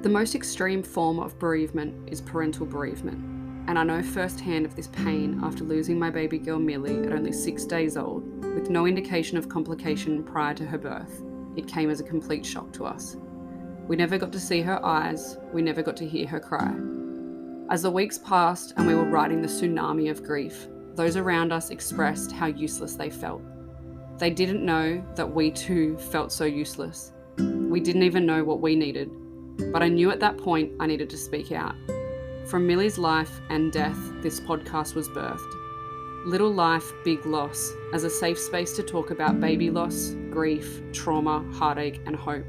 The most extreme form of bereavement is parental bereavement, and I know firsthand of this pain after losing my baby girl Milli at only 6 days old, with no indication of complication prior to her birth. It came as a complete shock to us. We never got to see her eyes, we never got to hear her cry. As the weeks passed and we were riding the tsunami of grief, those around us expressed how useless they felt. They didn't know that we too felt so useless. We didn't even know what we needed, but I knew at that point I needed to speak out. From Milli's life and death, this podcast was birthed. Little Life, Big Loss, as a safe space to talk about baby loss, grief, trauma, heartache, and hope.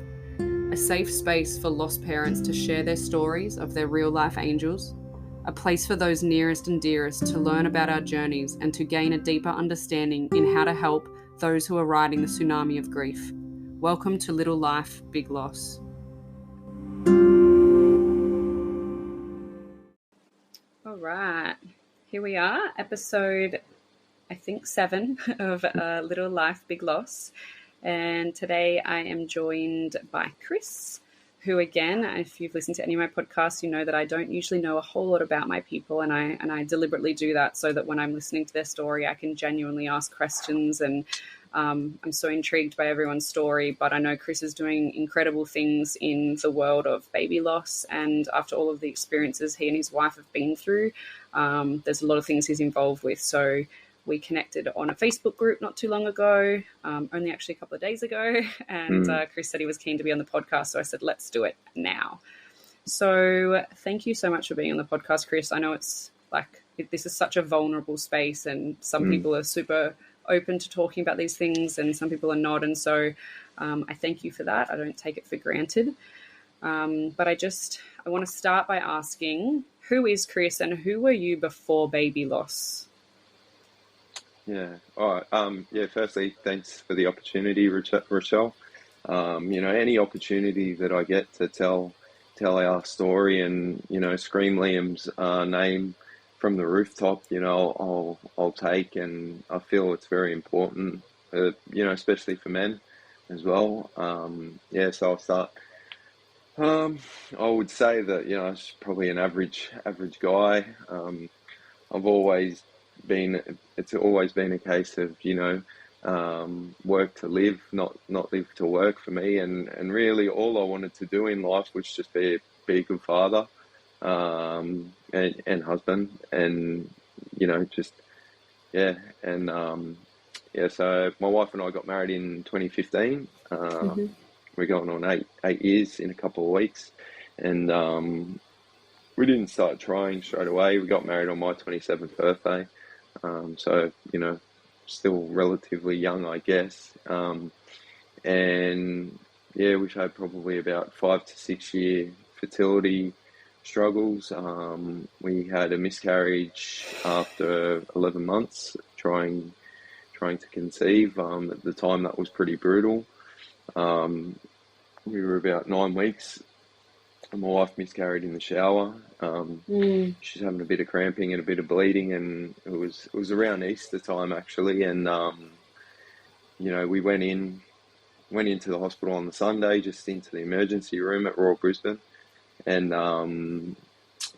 A safe space for lost parents to share their stories of their real-life angels. A place for those nearest and dearest to learn about our journeys and to gain a deeper understanding in how to help those who are riding the tsunami of grief. Welcome to Little Life, Big Loss. All right, here we are, episode, I think 7 of Little Life, Big Loss. And today I am joined by Chris, who, again, if you've listened to any of my podcasts, you know that I don't usually know a whole lot about my people, and I deliberately do that so that when I'm listening to their story, I can genuinely ask questions. And I'm so intrigued by everyone's story, but I know Chris is doing incredible things in the world of baby loss, and after all of the experiences he and his wife have been through, there's a lot of things he's involved with. So we connected on a Facebook group not too long ago, only actually a couple of days ago, and Chris said he was keen to be on the podcast, so I said, let's do it now. So thank you so much for being on the podcast, Chris. I know it's like, this is such a vulnerable space, and some people are super open to talking about these things and some people are not, and so I thank you for that. I don't take it for granted. But I want to start by asking, who is Chris and who were you before baby loss? Yeah. All right. Firstly, thanks for the opportunity, Rochelle. Any opportunity that I get to tell our story and, scream Liam's name from the rooftop, I'll take, and I feel it's very important, especially for men as well. So I'll start. I would say that, it's probably an average guy. It's always been a case of, work to live, not live to work for me. And really all I wanted to do in life was just be a good father, and husband, and, so my wife and I got married in 2015. We're going on eight years in a couple of weeks. And, we didn't start trying straight away. We got married on my 27th birthday. So, still relatively young, I guess. We've had probably about 5 to 6 year fertility struggles. We had a miscarriage after 11 months trying to conceive. At the time, that was pretty brutal. We were about 9 weeks. My wife miscarried in the shower. She's having a bit of cramping and a bit of bleeding, and it was around Easter time actually. And we went into the hospital on the Sunday, just into the emergency room at Royal Brisbane, and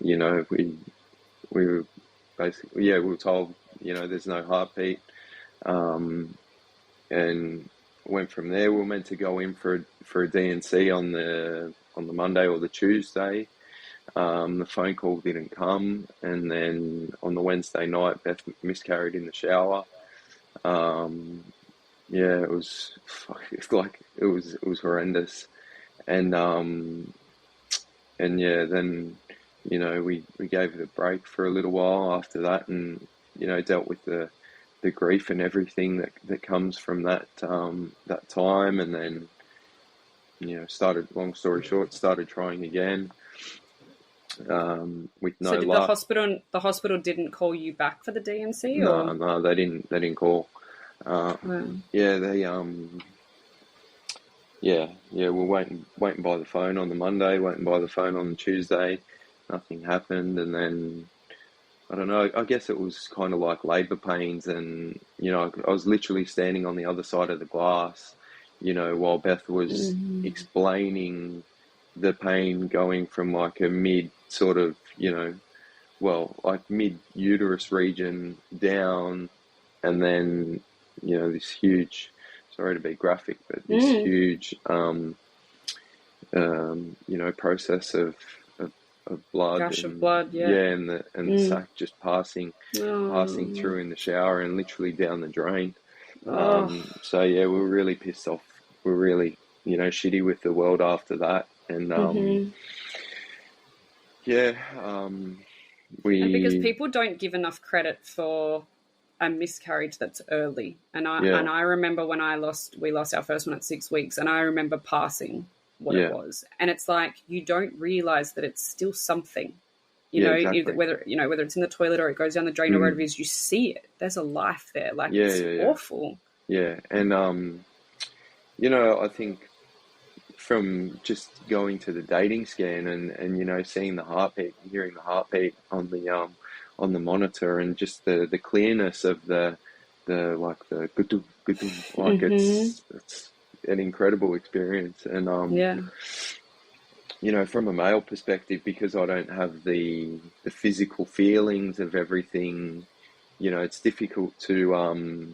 we were basically we were told there's no heartbeat, and went from there. We were meant to go in for a D&C on the Monday or the Tuesday. The phone call didn't come, and then on the Wednesday night, Beth miscarried in the shower. It was horrendous, and then we gave it a break for a little while after that, and dealt with the grief and everything that comes from that time, and then long story short, started trying again. With no luck. So did luck. the hospital didn't call you back for the D&C? No, they didn't call. Wow. We're waiting by the phone on the Monday, waiting by the phone on the Tuesday. Nothing happened, and then I don't know, I guess it was kind of like labour pains, and I was literally standing on the other side of the glass, while Beth was explaining the pain going from like a mid sort of, like mid uterus region down, and then, this huge, sorry to be graphic, but this huge, process of blood Gush of and blood, yeah. and the sac just passing through in the shower and literally down the drain. So yeah, we were really pissed off. We were really, shitty with the world after that. And yeah, we and because people don't give enough credit for a miscarriage that's early, and I remember when we lost our first one at 6 weeks, and I remember passing what it was, and it's like you don't realize that it's still something. Exactly. Whether it's in the toilet or it goes down the drain or whatever it is, you see it. There's a life there. Like it's awful. Yeah, and I think from just going to the dating scan and seeing the heartbeat, hearing the heartbeat on the monitor, and just the clearness of the like the gudu, gudu, like it's an incredible experience. And from a male perspective, because I don't have the physical feelings of everything, it's difficult to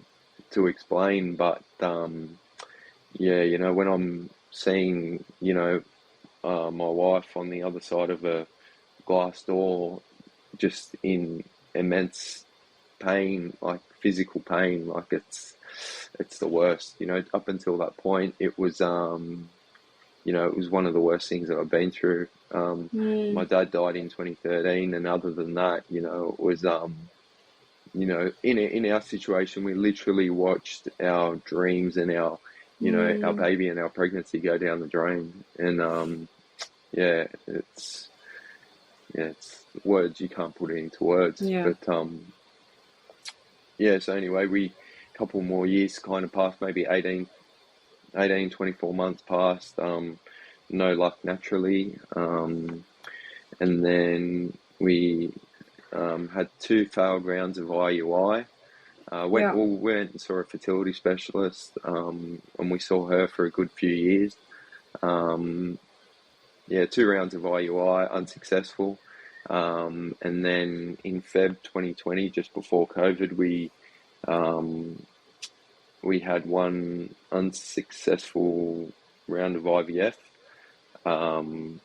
explain. But when I'm seeing my wife on the other side of a glass door, just in immense pain, like physical pain, like it's the worst. Up until that point, it was it was one of the worst things that I've been through. My dad died in 2013, and other than that, it was in our situation, we literally watched our dreams and our our baby and our pregnancy go down the drain. And it's words, you can't put it into words. But so anyway, a couple more years kind of passed, maybe 24 months passed, no luck naturally. And then we had 2 failed rounds of IUI. Went and saw a fertility specialist, and we saw her for a good few years. 2 rounds of IUI, unsuccessful. And then in Feb 2020, just before COVID, we had 1 unsuccessful round of IVF. I'm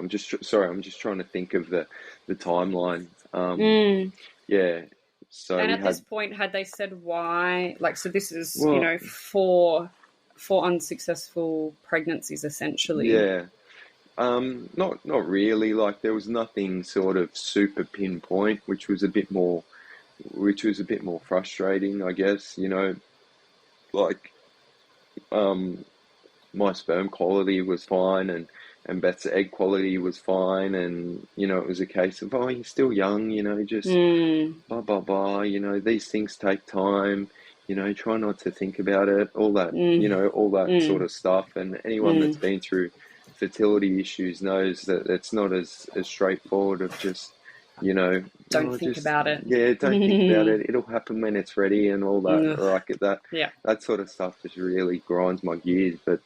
just trying to think of the timeline. So, and at this point, had they said why? Like, so this is 4 unsuccessful pregnancies, essentially. Yeah. Not really. Like, there was nothing sort of super pinpoint, which was a bit more frustrating, I guess. Like, my sperm quality was fine, and Beth's egg quality was fine, and it was a case of, you're still young, just blah blah blah, these things take time, try not to think about it, all that all that sort of stuff. And anyone that's been through fertility issues knows that it's not as straightforward of just don't think about it. Don't think about it, it'll happen when it's ready, and all that. Like that sort of stuff just really grinds my gears. But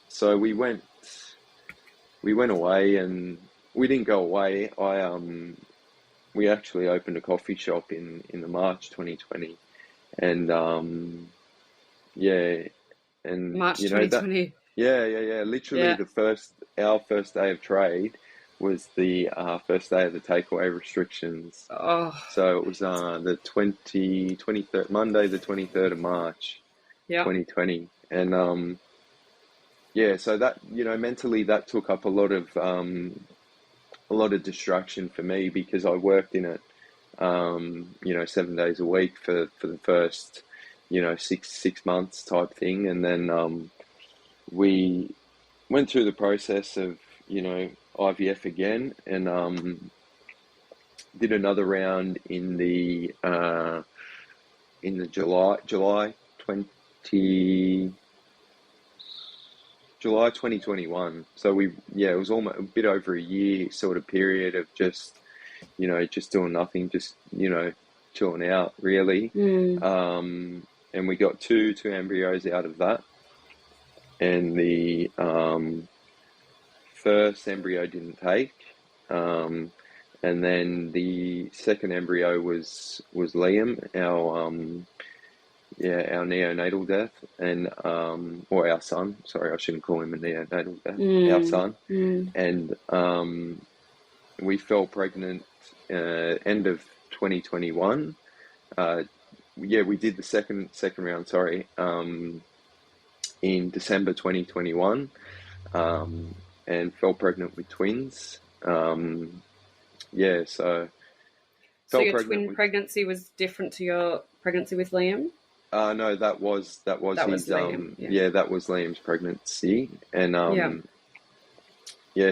so we went away, and we didn't go away. We actually opened a coffee shop in the March 2020, and March 2020. Literally our first day of trade was the first day of the takeaway restrictions. So it was the 23rd, Monday the 23rd of March, 2020. And so that, mentally that took up a lot of distraction for me, because I worked in it 7 days a week for the first 6 months type thing. And then we went through the process of IVF again, and did another round in the July 2021. So it was almost a bit over a year sort of period of just doing nothing, just chilling out really. and we got two embryos out of that, and the first embryo didn't take, and then the second embryo was Liam, our neonatal death, and or our son. Sorry, I shouldn't call him a neonatal death. Our son, and we fell pregnant end of 2021. We did the second round. Sorry, in December 2021, and fell pregnant with twins. So your twin pregnancy was different to your pregnancy with Liam? No, that was his. Liam, that was Liam's pregnancy, and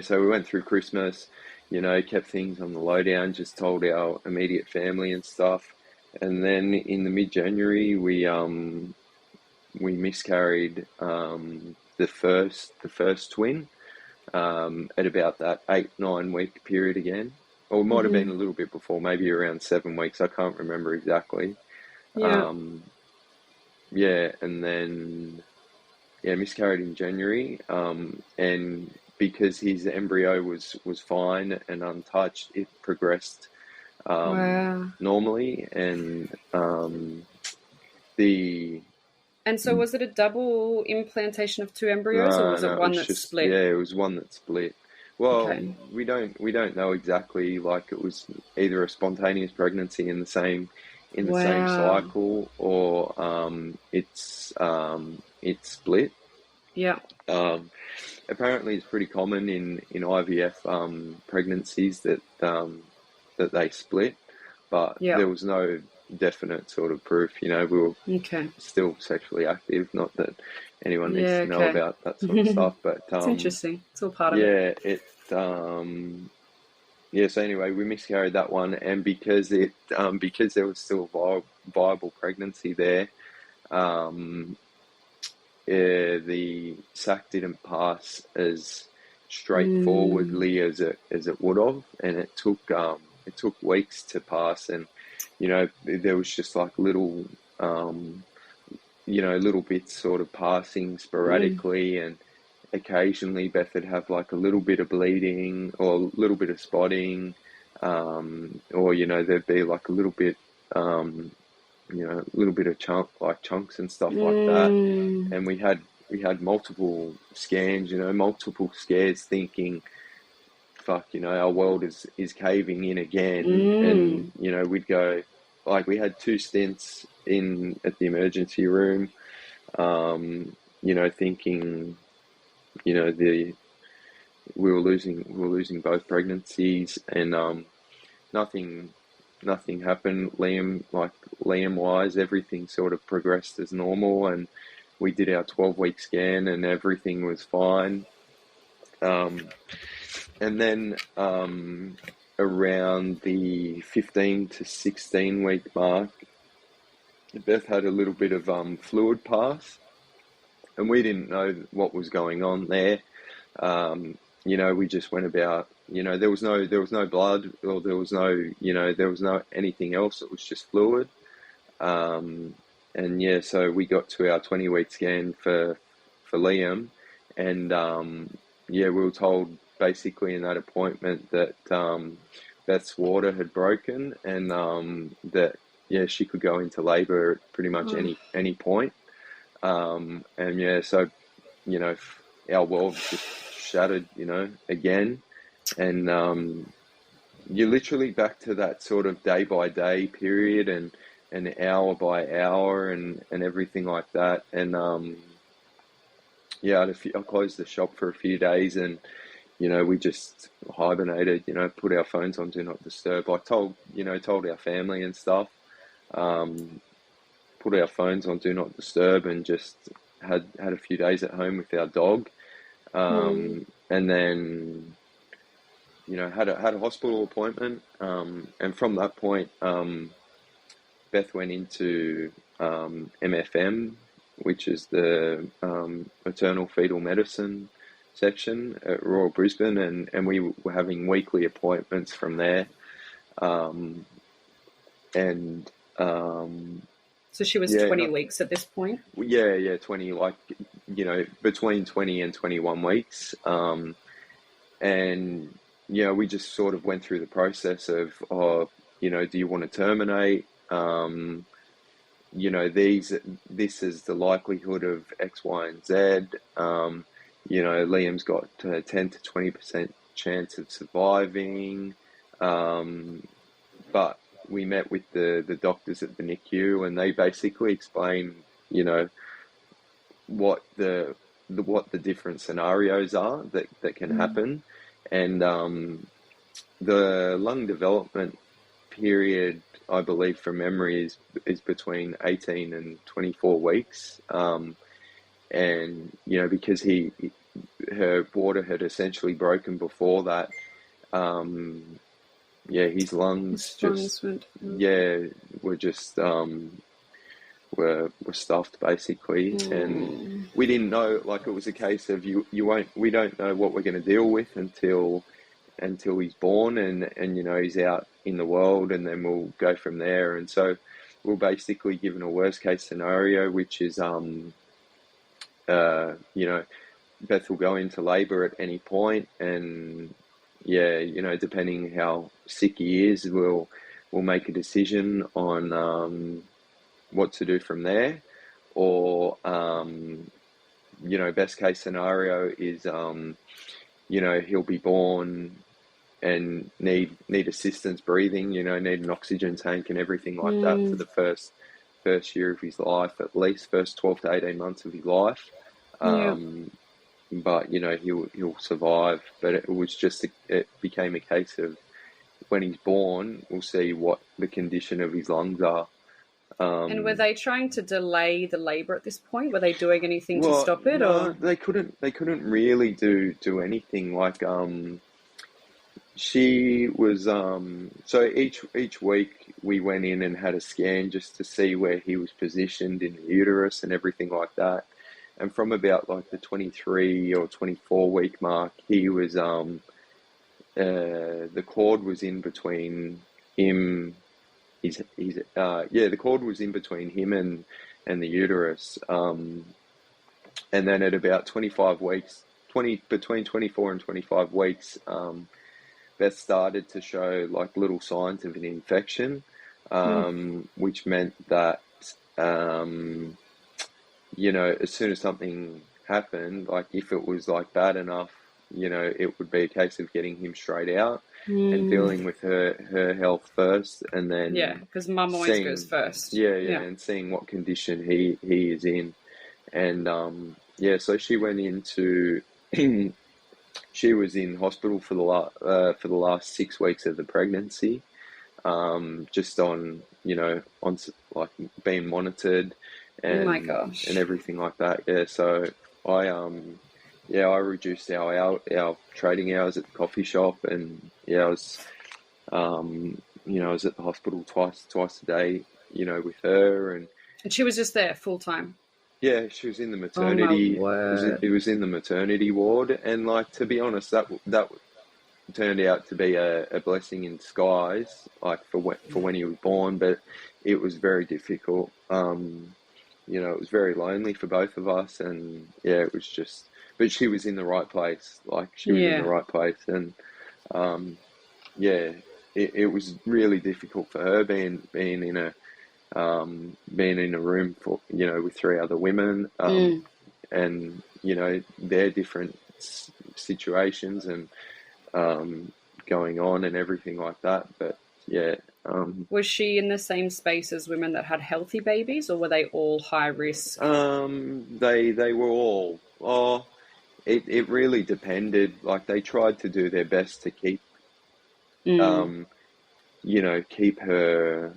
so we went through Christmas. Kept things on the lowdown. Just told our immediate family and stuff, and then in the mid-January we miscarried the first twin at about that 8-9 week period again. Or it might have been a little bit before, maybe around 7 weeks. I can't remember exactly. And then miscarried in January. And because his embryo was fine and untouched, it progressed normally. And And so was it a double implantation of two embryos, or was it one that split? Yeah, it was one that split. Well, we don't know exactly. Like, it was either a spontaneous pregnancy in the same cycle, or it's split. Yeah. Apparently, it's pretty common in IVF pregnancies that they split, but there was no definite sort of proof. We were still sexually active. Not that anyone needs to know about that sort of stuff, but it's interesting. It's all part of it. So anyway, we miscarried that one, and because there was still a viable pregnancy there, the sac didn't pass as straightforwardly as it would have, and it took weeks to pass, and there was just like little bits sort of passing sporadically, and occasionally Beth would have like a little bit of bleeding or a little bit of spotting, or there'd be like a little bit of chunks and stuff like that. And we had multiple scans, multiple scares, thinking, fuck, our world is caving in again. And we'd go, like, we had 2 stints at the emergency room, thinking, we were losing both pregnancies, and nothing happened. Liam wise, everything sort of progressed as normal, and we did our 12-week scan, and everything was fine. And then around the 15 to 16 week mark, Beth had a little bit of fluid pass, and we didn't know what was going on there. We just went about, there was no blood, or there was no anything else. It was just fluid. So we got to our 20-week scan for Liam, and we were told basically in that appointment that Beth's water had broken, and that she could go into labour at pretty much any point. So our world just shattered, again, and you're literally back to that sort of day by day period, and hour by hour, and everything like that. And I closed the shop for a few days, and we just hibernated, put our phones on do not disturb. I told our family and stuff, put our phones on do not disturb, and just had a few days at home with our dog. And then, had a hospital appointment. And from that point, Beth went into MFM, which is the maternal fetal medicine section at Royal Brisbane, and we were having weekly appointments from there. So she was Yeah, 20 weeks at this point. yeah, 20, like, between 20 and 21 weeks. And, we just sort of went through the process of, do you want to terminate? This is the likelihood of X, Y, and Z. Liam's got a 10 to 20% chance of surviving. But we met with the doctors at the NICU, and they basically explained, what the different scenarios are that can happen. And the lung development period, I believe from memory, is between 18 and 24 weeks. And, because her water had essentially broken before that, his lungs were just were stuffed basically. And we didn't know, like, it was a case of we don't know what we're going to deal with until he's born and he's out in the world, and then we'll go from there. And so we're basically given a worst case scenario, which is Beth will go into labor at any point, and depending how sick he is, we'll make a decision on what to do from there. Or best case scenario is he'll be born and need assistance breathing, need an oxygen tank and everything like that for the first year of his life, at least first 12 to 18 months of his life. But he'll survive. But it became a case of, when he's born, we'll see what the condition of his lungs are. And were they trying to delay the labor at this point? Were they doing anything to stop it? No, or they couldn't really do anything. Like, she was so each week we went in and had a scan just to see where he was positioned in the uterus and everything like that. And from about like the 23 or 24 week mark, he was the cord was in between him. The cord was in between him and the uterus. And then at about 25 weeks, between 24 and 25 weeks, Beth started to show like little signs of an infection, which meant that, as soon as something happened, like if it was like bad enough, it would be a case of getting him straight out and dealing with her health first, and then because mum always goes first. And seeing what condition he is in. And so she went into she was in hospital for the last 6 weeks of the pregnancy, just on like being monitored and oh my gosh, and everything like that. So I reduced our trading hours at the coffee shop, and I was I was at the hospital twice a day, with her, and she was just there full time. Yeah, she was in the maternity. Oh my word. It was in the maternity ward, and like, to be honest, that turned out to be a blessing in disguise, like for when he was born. But it was very difficult. It was very lonely for both of us, and it was just. But she was in the right place. Like, she was in the right place, and it was really difficult for her being in a room for with 3 other women, and their different situations and going on and everything like that. But was she in the same space as women that had healthy babies, or were they all high risk? They were all. It really depended. Like, they tried to do their best to keep keep her.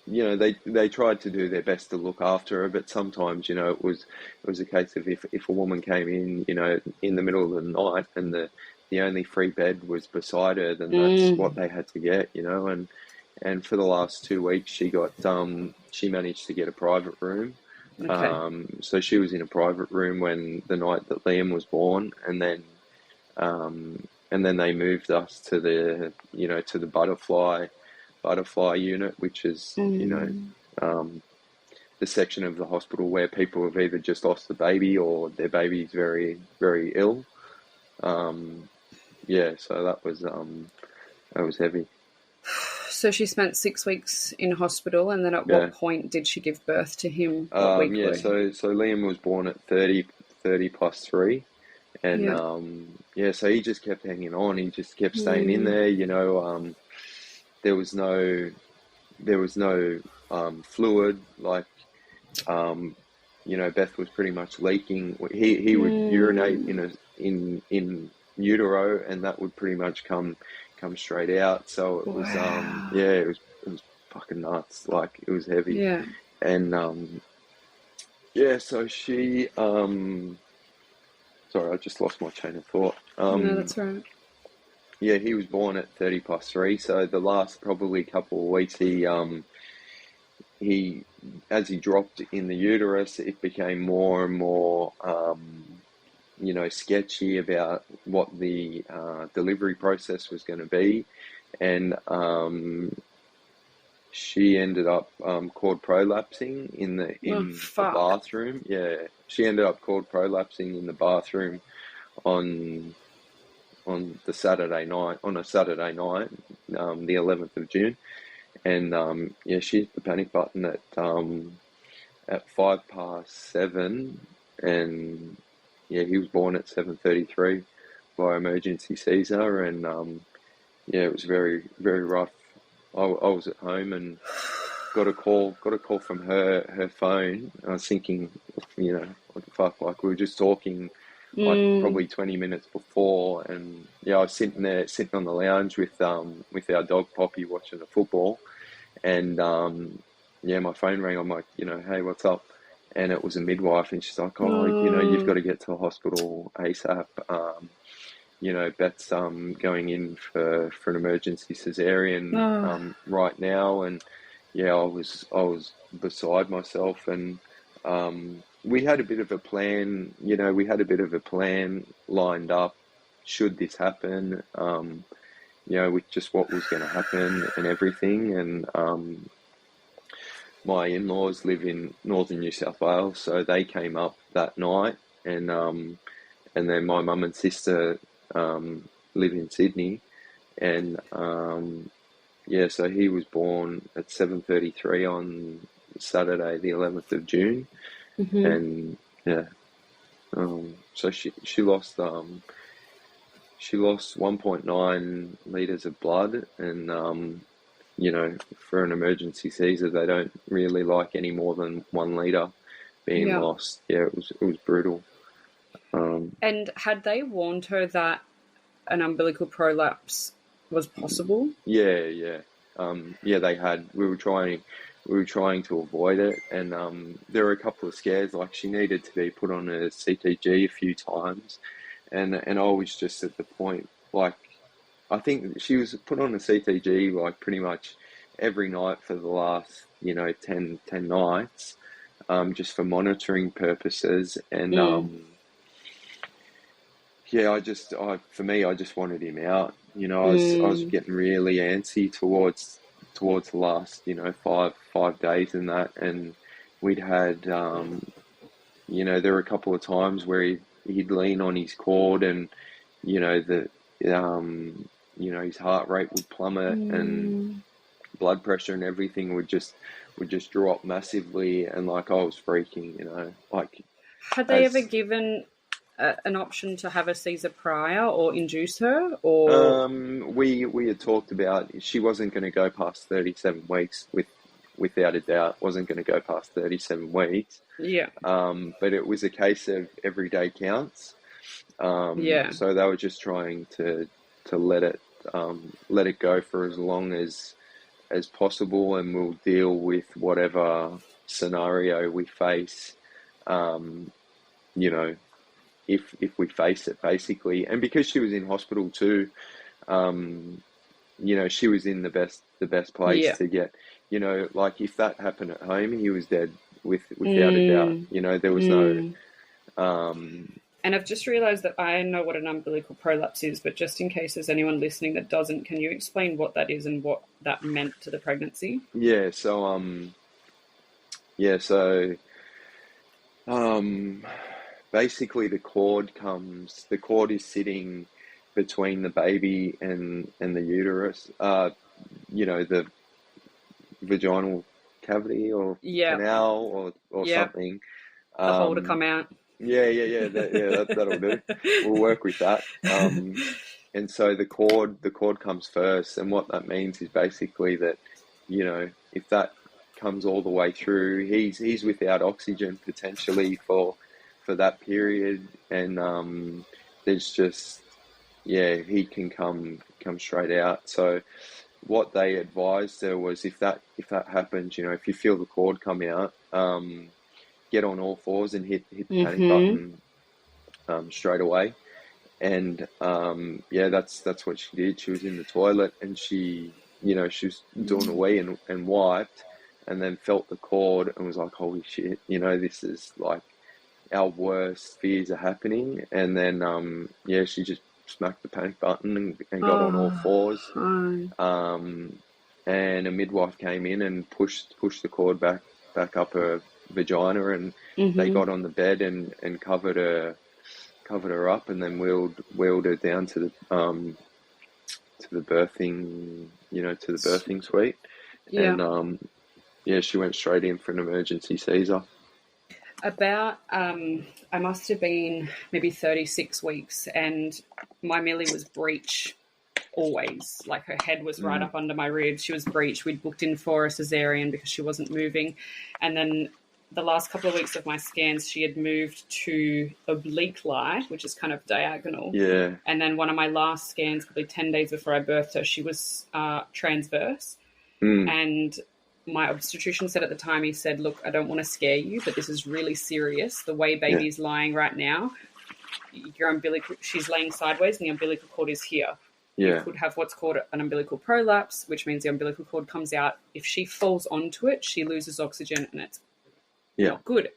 They tried to do their best to look after her, but sometimes, it was a case of if a woman came in, in the middle of the night, and the only free bed was beside her, then that's what they had to get, and for the last 2 weeks she managed to get a private room. Okay. So she was in a private room when the night that Liam was born, and then they moved us to the butterfly unit, which is the section of the hospital where people have either just lost the baby or their baby's very, very ill. So that was heavy. So she spent 6 weeks in hospital, and then at Yeah. what point did she give birth to him? What week were you? So Liam was born at 30 plus 3. And so he just kept hanging on. He just kept staying in there. There was no fluid. Like, Beth was pretty much leaking. He would urinate in utero, and that would pretty much come straight out. So it was it was fucking nuts. Like, it was heavy. Yeah. And so she sorry, I just lost my chain of thought. No, that's right. Yeah, he was born at 30 plus 3. So the last probably couple of weeks, he as he dropped in the uterus, it became more and more, sketchy about what the delivery process was going to be. And she ended up cord prolapsing in the bathroom. Yeah, she ended up cord prolapsing in the bathroom on a Saturday night, the 11th of June. And she hit the panic button at 7:05, and he was born at 7:33 by emergency Caesar, and it was very, very rough. I was at home and got a call from her phone. I was thinking, what the fuck? Like, we were just talking like probably 20 minutes before, and I was sitting on the lounge with our dog Poppy watching the football, and my phone rang. I'm like, hey, what's up? And it was a midwife, and she's like, you've got to get to the hospital ASAP. Beth's going in for an emergency cesarean right now, and I was beside myself, and we had a bit of a plan. Lined up should this happen. With just what was going to happen and everything, and my in-laws live in northern New South Wales, so they came up that night, and then my mum and sister live in Sydney, and so he was born at 7:33 on Saturday, the 11th of June, and so she lost 1.9 liters of blood, and for an emergency Caesar, they don't really like any more than 1 liter being lost. Yeah, it was brutal. And had they warned her that an umbilical prolapse was possible? Yeah. They had. We were trying to avoid it, and there were a couple of scares. Like, she needed to be put on a CTG a few times, and I was just at the point, like, I think she was put on a CTG like pretty much every night for the last 10 nights, just for monitoring purposes, and I just wanted him out. I was getting really antsy towards the last, 5 days and that. And we'd had, there were a couple of times where he'd lean on his cord, and, his heart rate would plummet, and blood pressure and everything would just drop massively. And like, I was freaking, like. Had they ever given an option to have a Caesar prior or induce her, or we had talked about she wasn't going to go past 37 weeks, without a doubt wasn't going to go past 37 weeks. But it was a case of every day counts. So they were just trying to let it go for as long as possible, and we'll deal with whatever scenario we face, if we face it, basically. And because she was in hospital too, she was in the best place to get, like, if that happened at home, he was dead without a doubt. There was no. And I've just realised that I know what an umbilical prolapse is, but just in case there's anyone listening that doesn't, can you explain what that is and what that meant to the pregnancy? Yeah, so yeah, so um, basically the cord is sitting between the baby and the uterus, the vaginal cavity or Yeah, canal or yeah, something. the hole to Um, come out. that'll do. We'll work with that. And so the cord comes first, and what that means is basically that, if that comes all the way through, he's without oxygen potentially for that period, and there's just he can come straight out. So what they advised her was if that happens, if you feel the cord come out, get on all fours and hit the panic Mm-hmm. button straight away. And that's what she did. She was in the toilet and she was doing a wee and wiped, and then felt the cord and was like, holy shit, this is like our worst fears are happening. And then she just smacked the panic button and got on all Oh, fours. oh. And a midwife came in and pushed the cord back up her vagina, and they Mm-hmm. got on the bed and covered her up, and then wheeled her down to the birthing suite. Yeah. And she went straight in for an emergency Caesar. About, I must have been maybe 36 weeks, and my Milli was breech always. Like, her head was right Mm, up under my ribs. She was breech. We'd booked in for a cesarean because she wasn't moving. And then the last couple of weeks of my scans, she had moved to oblique lie, which is kind of diagonal. yeah. And then one of my last scans, probably 10 days before I birthed her, she was transverse. Mm, And my obstetrician said at the time, he said, look, I don't want to scare you, but this is really serious. The way yeah. baby's lying right now, your umbilical, she's laying sideways and the umbilical cord is here. You Yeah. could have what's called an umbilical prolapse, which means the umbilical cord comes out. If she falls onto it, she loses oxygen and it's Yeah. not good.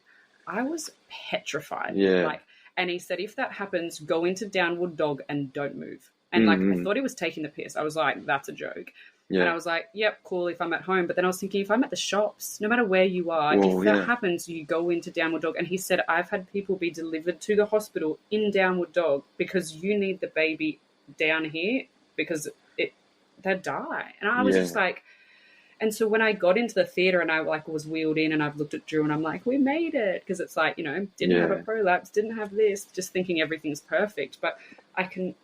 I was petrified. Yeah. And he said, if that happens, go into downward dog and don't move. And I Mm-hmm. thought he was taking the piss. I was like, that's a joke. And I Yeah. was like, yep, cool if I'm at home. But then I was thinking, if I'm at the shops, no matter where you are, Well, if that yeah. happens, you go into downward dog. And he said, I've had people be delivered to the hospital in downward dog because you need the baby down here because they'd die. And I was just Yeah. like, and so when I got into the theatre and I was wheeled in and I've looked at Drew and I'm like, we made it. Because it's like, didn't have a Yeah. prolapse, didn't have this, just thinking everything's perfect. But I can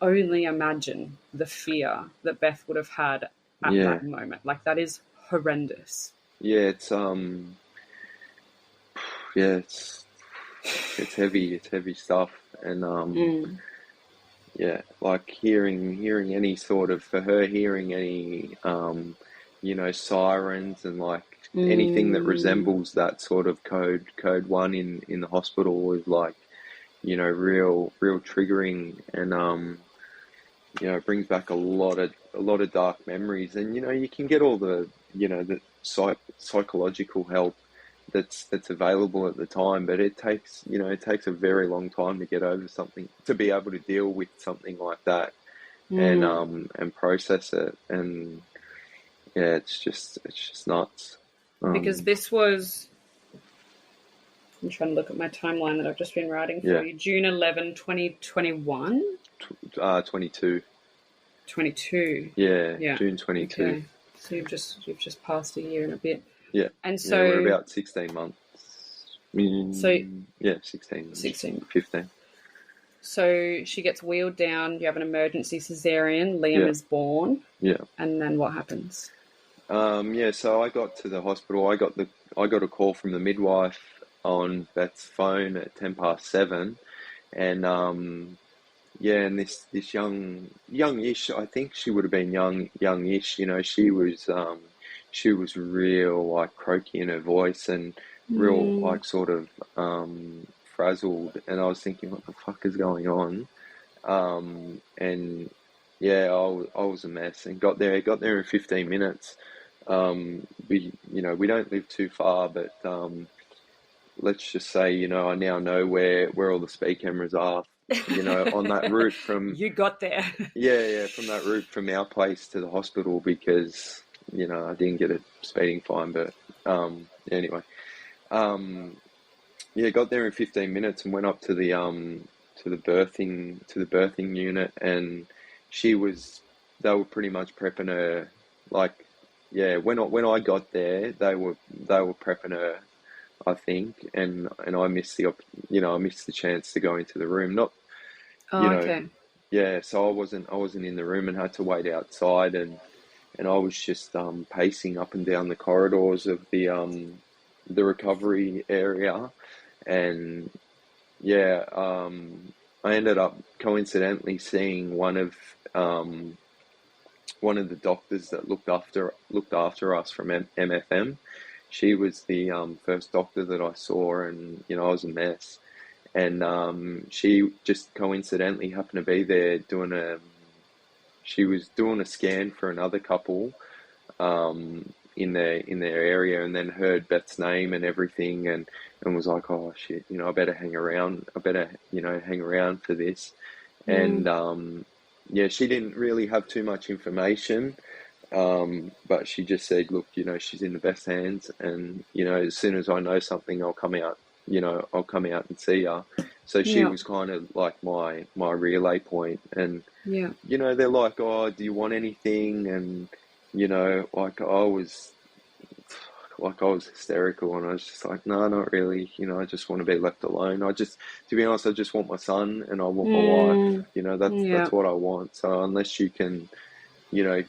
only imagine the fear that Beth would have had at Yeah. that moment. Like, that is horrendous. Yeah. It's heavy. It's heavy stuff. And Mm. like hearing any sort of, for her, hearing any sirens and like anything that Mm. resembles that sort of code one in the hospital was like, real triggering. And it brings back a lot of dark memories. And you can get all the psychological help that's available at the time, but it takes a very long time to get over something, to be able to deal with something like that, Mm. and process it. And yeah, it's just nuts. Because this was, I'm trying to look at my timeline that I've just been writing for you. June 11, 2021? 22. 22. Yeah, June 22. Okay. So you've just passed a year and a bit. Yeah. And so we're about 16 months. So 16. 16. 15. So she gets wheeled down, you have an emergency cesarean, Liam is born. Yeah. And then what happens? So I got to the hospital. I got a call from the midwife on Beth's phone at 7:10, and and this youngish, I think she would have been youngish. She was real like croaky in her voice and real like sort of frazzled. And I was thinking, what the fuck is going on? And yeah, I was a mess, and got there in 15 minutes. We don't live too far, but let's just say, I now know where all the speed cameras are, on that route from You got there. from that route from our place to the hospital, because I didn't get a speeding fine, but Anyway, yeah, got there in 15 minutes and went up to the birthing unit, and they were pretty much prepping her, like, yeah, when I got there, they were prepping her, I think, and I missed I missed the chance to go into the room. Not, Oh, you know, okay. yeah, so I wasn't in the room and had to wait outside, and I was just pacing up and down the corridors of the recovery area, and yeah, I ended up coincidentally seeing one of the doctors that looked after us from MFM. She was the first doctor that I saw, and I was a mess. And she just coincidentally happened to be there she was doing a scan for another couple in their area, and then heard Beth's name and everything, and was like, oh shit, I better hang around. I better hang around for this. And Mm. yeah, she didn't really have too much information, but she just said, look, she's in the best hands, and as soon as I know something, I'll come out. I'll come out and see her. So she Yeah. was kind of like my relay point, and Yeah. they're like, oh, do you want anything? And like I was hysterical, and I was just like, no, not really. I just want to be left alone. To be honest, I just want my son and I want my wife. Mm. That's Yeah. what I want. So unless you can, you know,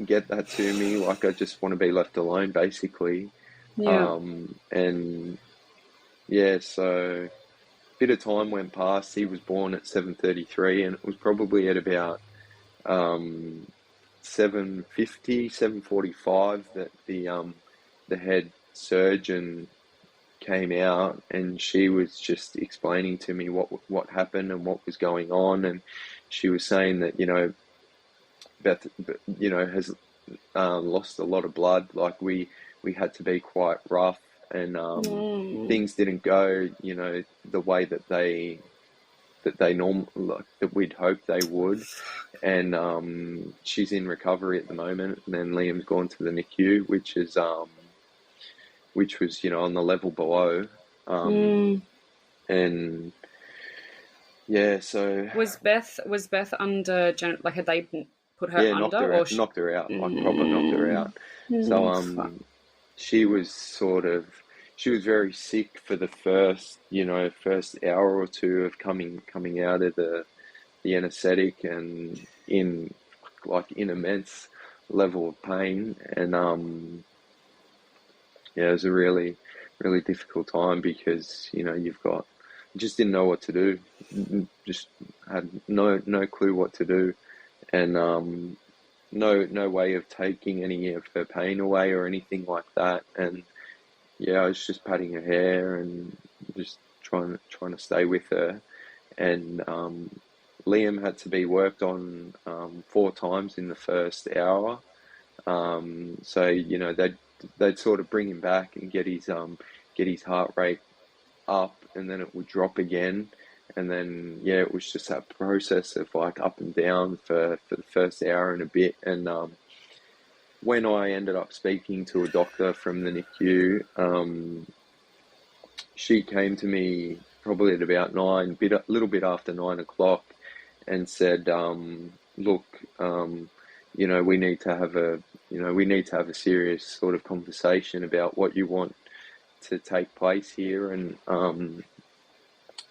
get that to me, like, I just want to be left alone, basically. Yeah. And yeah, so a bit of time went past. He was born at 7:33, and it was probably at about 7:50, 7:45 that the head surgeon came out, and she was just explaining to me what happened and what was going on, and she was saying that Beth has lost a lot of blood. Like, we had to be quite rough, and Mm. things didn't go the way that they like that we'd hoped they would. And she's in recovery at the moment, and then Liam's gone to the NICU, which was on the level below. Mm. And yeah, so Was Beth under like had they put her yeah, knocked under her or out, knocked her out, like, proper knocked her Mm. out. So Fuck. she was she was very sick for the first hour or two of coming out of the anesthetic, and in immense level of pain. And yeah, it was a really, really difficult time, because just didn't know what to do. Just had no clue what to do, and no way of taking any of her pain away or anything like that. And yeah, I was just patting her hair and just trying to stay with her. And Liam had to be worked on 4 times in the first hour. So they'd sort of bring him back and get his heart rate up, and then it would drop again. And then yeah, it was just that process of, like, up and down for the first hour and a bit. And when I ended up speaking to a doctor from the NICU, she came to me probably at about a little bit after 9 o'clock, and said, look, we need to have a serious sort of conversation about what you want to take place here. And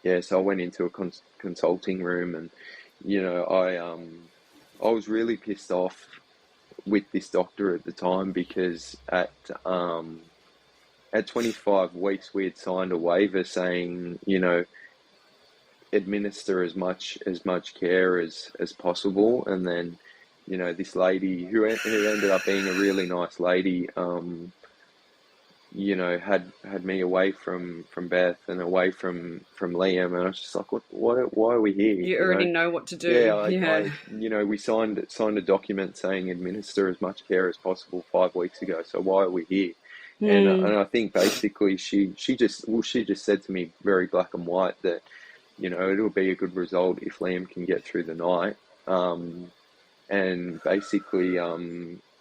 yeah, so I went into a consulting room, and I was really pissed off with this doctor at the time, because at 25 weeks we had signed a waiver saying, administer as much care as possible. And then this lady, who ended up being a really nice lady, had me away from Beth and away from Liam, and I was just like, why are we here? You already know what to Yeah, do. Yeah. we signed a document saying administer as much care as possible 5 weeks ago. So why are we here? And Mm. I think basically she just said to me very black and white that it'll be a good result if Liam can get through the night. And basically,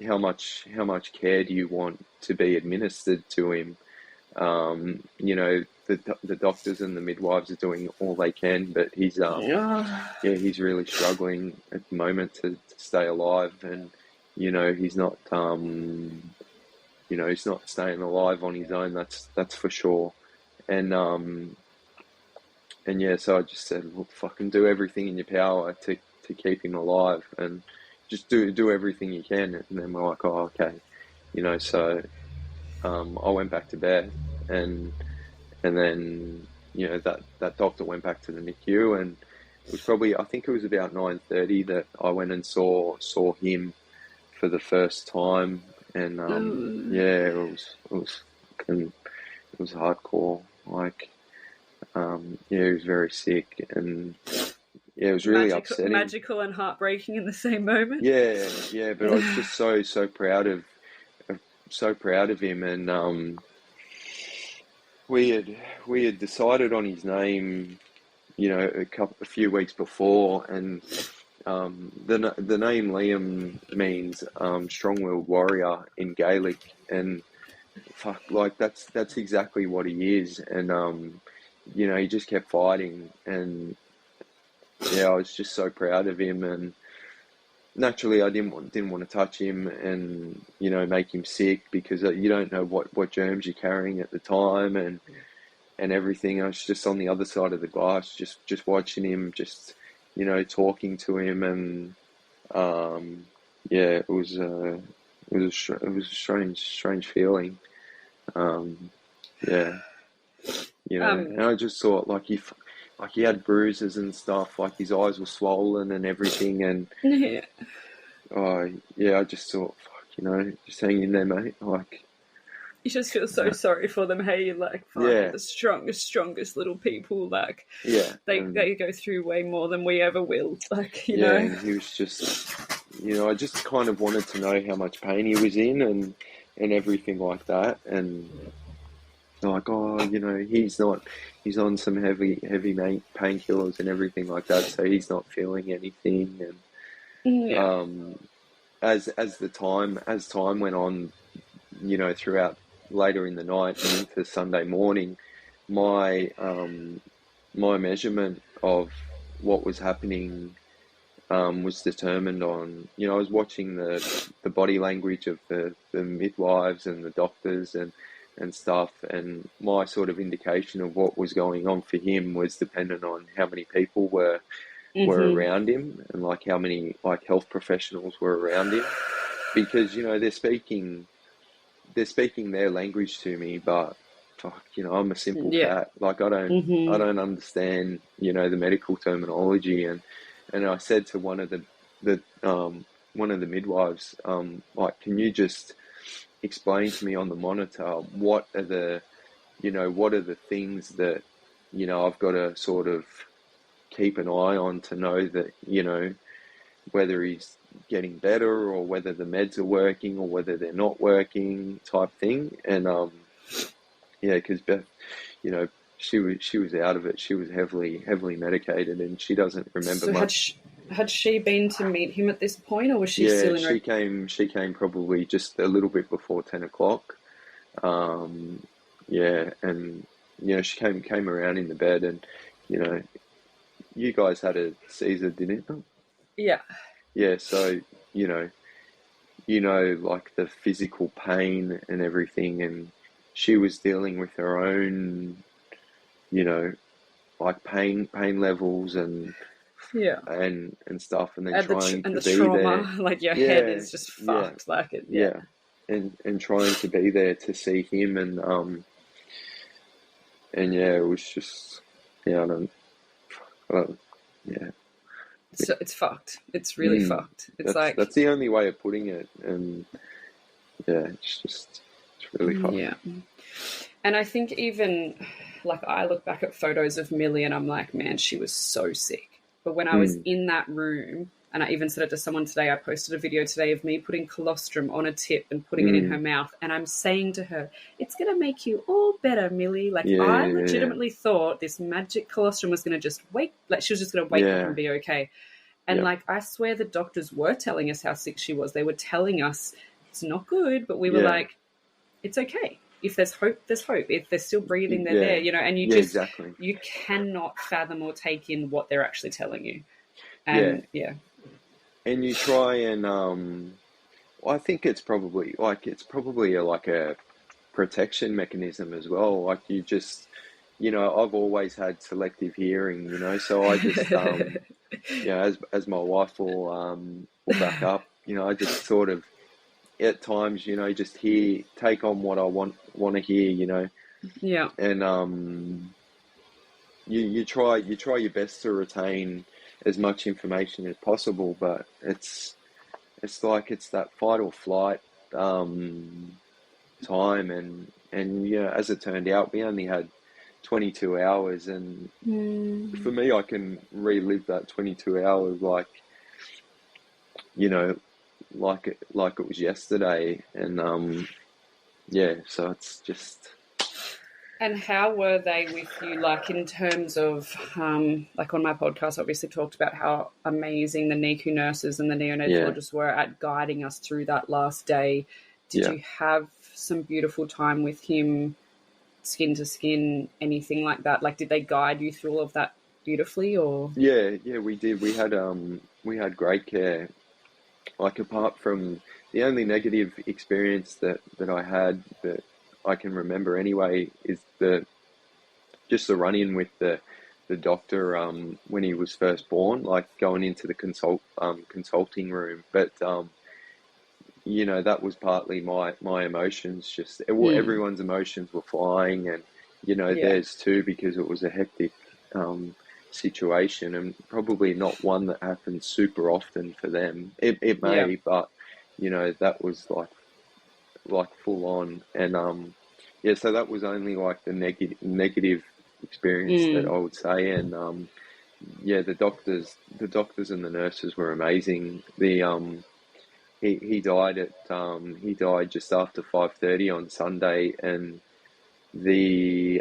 how much care do you want to be administered to him? You know, the doctors and the midwives are doing all they can, but he's Yeah. yeah, he's really struggling at the moment to stay alive, and you know, he's not staying alive on his own. That's for sure. And and yeah, so I just said, look, fucking do everything in your power to keep him alive, and just do everything you can. And then we're like, oh, okay, you know. So I went back to bed, and then you know that doctor went back to the NICU, and it was probably, I think it was about 9:30 that I went and saw him for the first time, and yeah, it was hardcore. Like yeah, he was very sick, and yeah, it was really upsetting. Magical and heartbreaking in the same moment. Yeah, yeah, but I was just so proud of him, and we had decided on his name, you know, a few weeks before, and the name Liam means strong-willed warrior in Gaelic, and fuck, like that's exactly what he is, and you know, he just kept fighting, and yeah, I was just so proud of him, and naturally I didn't want to touch him and, you know, make him sick, because you don't know what germs you're carrying at the time, and everything. I was just on the other side of the glass, just watching him, just, you know, talking to him, and yeah, it was a strange feeling. Yeah, you know, and I just thought, like, he had bruises and stuff, like his eyes were swollen and everything, and Yeah. oh yeah, I just thought, fuck, you know, just hang in there, mate. Like, You just feel so sorry for them. Hey, like, fuck, yeah, the strongest little people. Like, yeah, they go through way more than we ever will. Like, you yeah, know. and he was just, you know, I just kind of wanted to know how much pain he was in, and everything like that, and like, oh, you know, he's on some heavy painkillers and everything like that, so he's not feeling anything, and Yeah. as time went on, you know, throughout later in the night and into Sunday morning, my my measurement of what was happening was determined on, you know, I was watching the body language of the midwives and the doctors and stuff, and my sort of indication of what was going on for him was dependent on how many people were around him, and like how many like health professionals were around him, because, you know, they're speaking their language to me, but fuck, you know, I'm a simple cat. Like, I don't understand, you know, the medical terminology, and I said to one of the midwives, like, can you just explain to me on the monitor what are the things that, you know, I've got to sort of keep an eye on to know that, you know, whether he's getting better or whether the meds are working or whether they're not working, type thing. And yeah, because Beth, you know, she was out of it. She was heavily medicated, and she doesn't remember much. Had she been to meet him at this point, or was she still in? Yeah, she came probably just a little bit before 10 o'clock. Yeah, and you know, she came around in the bed, and you know, you guys had a Caesar, didn't you? Yeah. Yeah, so you know, like the physical pain and everything, and she was dealing with her own, you know, like pain levels and stuff, and then trying to be trauma, there. like your head is just fucked, like it. Yeah, and trying to be there to see him, and yeah, it was just, yeah, yeah. So it's fucked. It's really fucked. It's that's the only way of putting it, and yeah, it's really fucked. Yeah, and I think even like I look back at photos of Milli and I'm like, man, she was so sick. But when I was in that room, and I even said it to someone today, I posted a video today of me putting colostrum on a tip and putting it in her mouth, and I'm saying to her, it's going to make you all better, Milli. Like, I legitimately thought this magic colostrum was going to just wake, like she was just going to wake up and be okay. And yeah, like, I swear the doctors were telling us how sick she was. They were telling us it's not good, but we were yeah, like, it's okay. If there's hope, there's hope. If they're still breathing, they're there, yeah, you know, and yeah, exactly. you cannot fathom or take in what they're actually telling you. Yeah, And yeah, and you try and I think it's probably like a protection mechanism as well. Like you just, I've always had selective hearing, so I just, as my wife will back up, I just sort of at times, just take on what I want to hear, yeah, and you try your best to retain as much information as possible, but it's like it's that fight or flight um, time, and as it turned out, we only had 22 hours, and for me, I can relive that 22 hours you know, like it was yesterday, and yeah, so it's just And how were they with you, like in terms of, like on my podcast, obviously talked about how amazing the NICU nurses and the yeah, neonatologists were at guiding us through that last day. Did yeah. you have some beautiful time with him, skin to skin, anything like that? Like, did they guide you through all of that beautifully, or? Yeah, yeah, we did. We had great care. Like apart from the only negative experience that I had that I can remember anyway is the run-in with the doctor when he was first born, like going into the consulting room. But that was partly my emotions. Just Mm, everyone's emotions were flying, and yeah, theirs too, because it was a hectic um, situation, and probably not one that happens super often for them. It yeah. may, but that was like full on, and yeah. So that was only like the negative experience that Mm, I would say, and yeah, the doctors and the nurses were amazing. He died just after 5:30 on Sunday, and the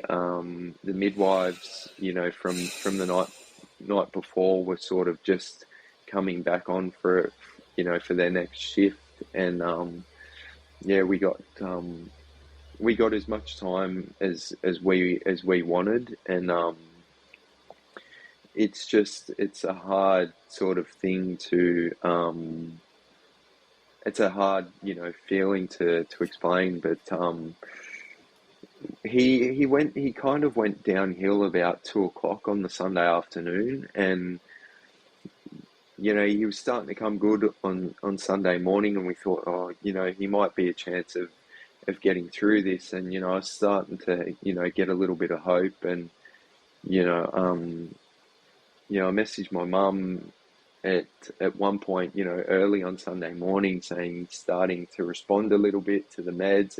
midwives, from the night before, were sort of just coming back on for their next shift, and yeah, we got as much time as we wanted, and it's a hard sort of thing to it's a hard, feeling to explain, but he kind of went downhill about 2 o'clock on the Sunday afternoon, and he was starting to come good on Sunday morning, and we thought, oh, he might be a chance of getting through this, and I was starting to get a little bit of hope, and you know um I messaged my mum at one point, early on Sunday morning, saying he's starting to respond a little bit to the meds,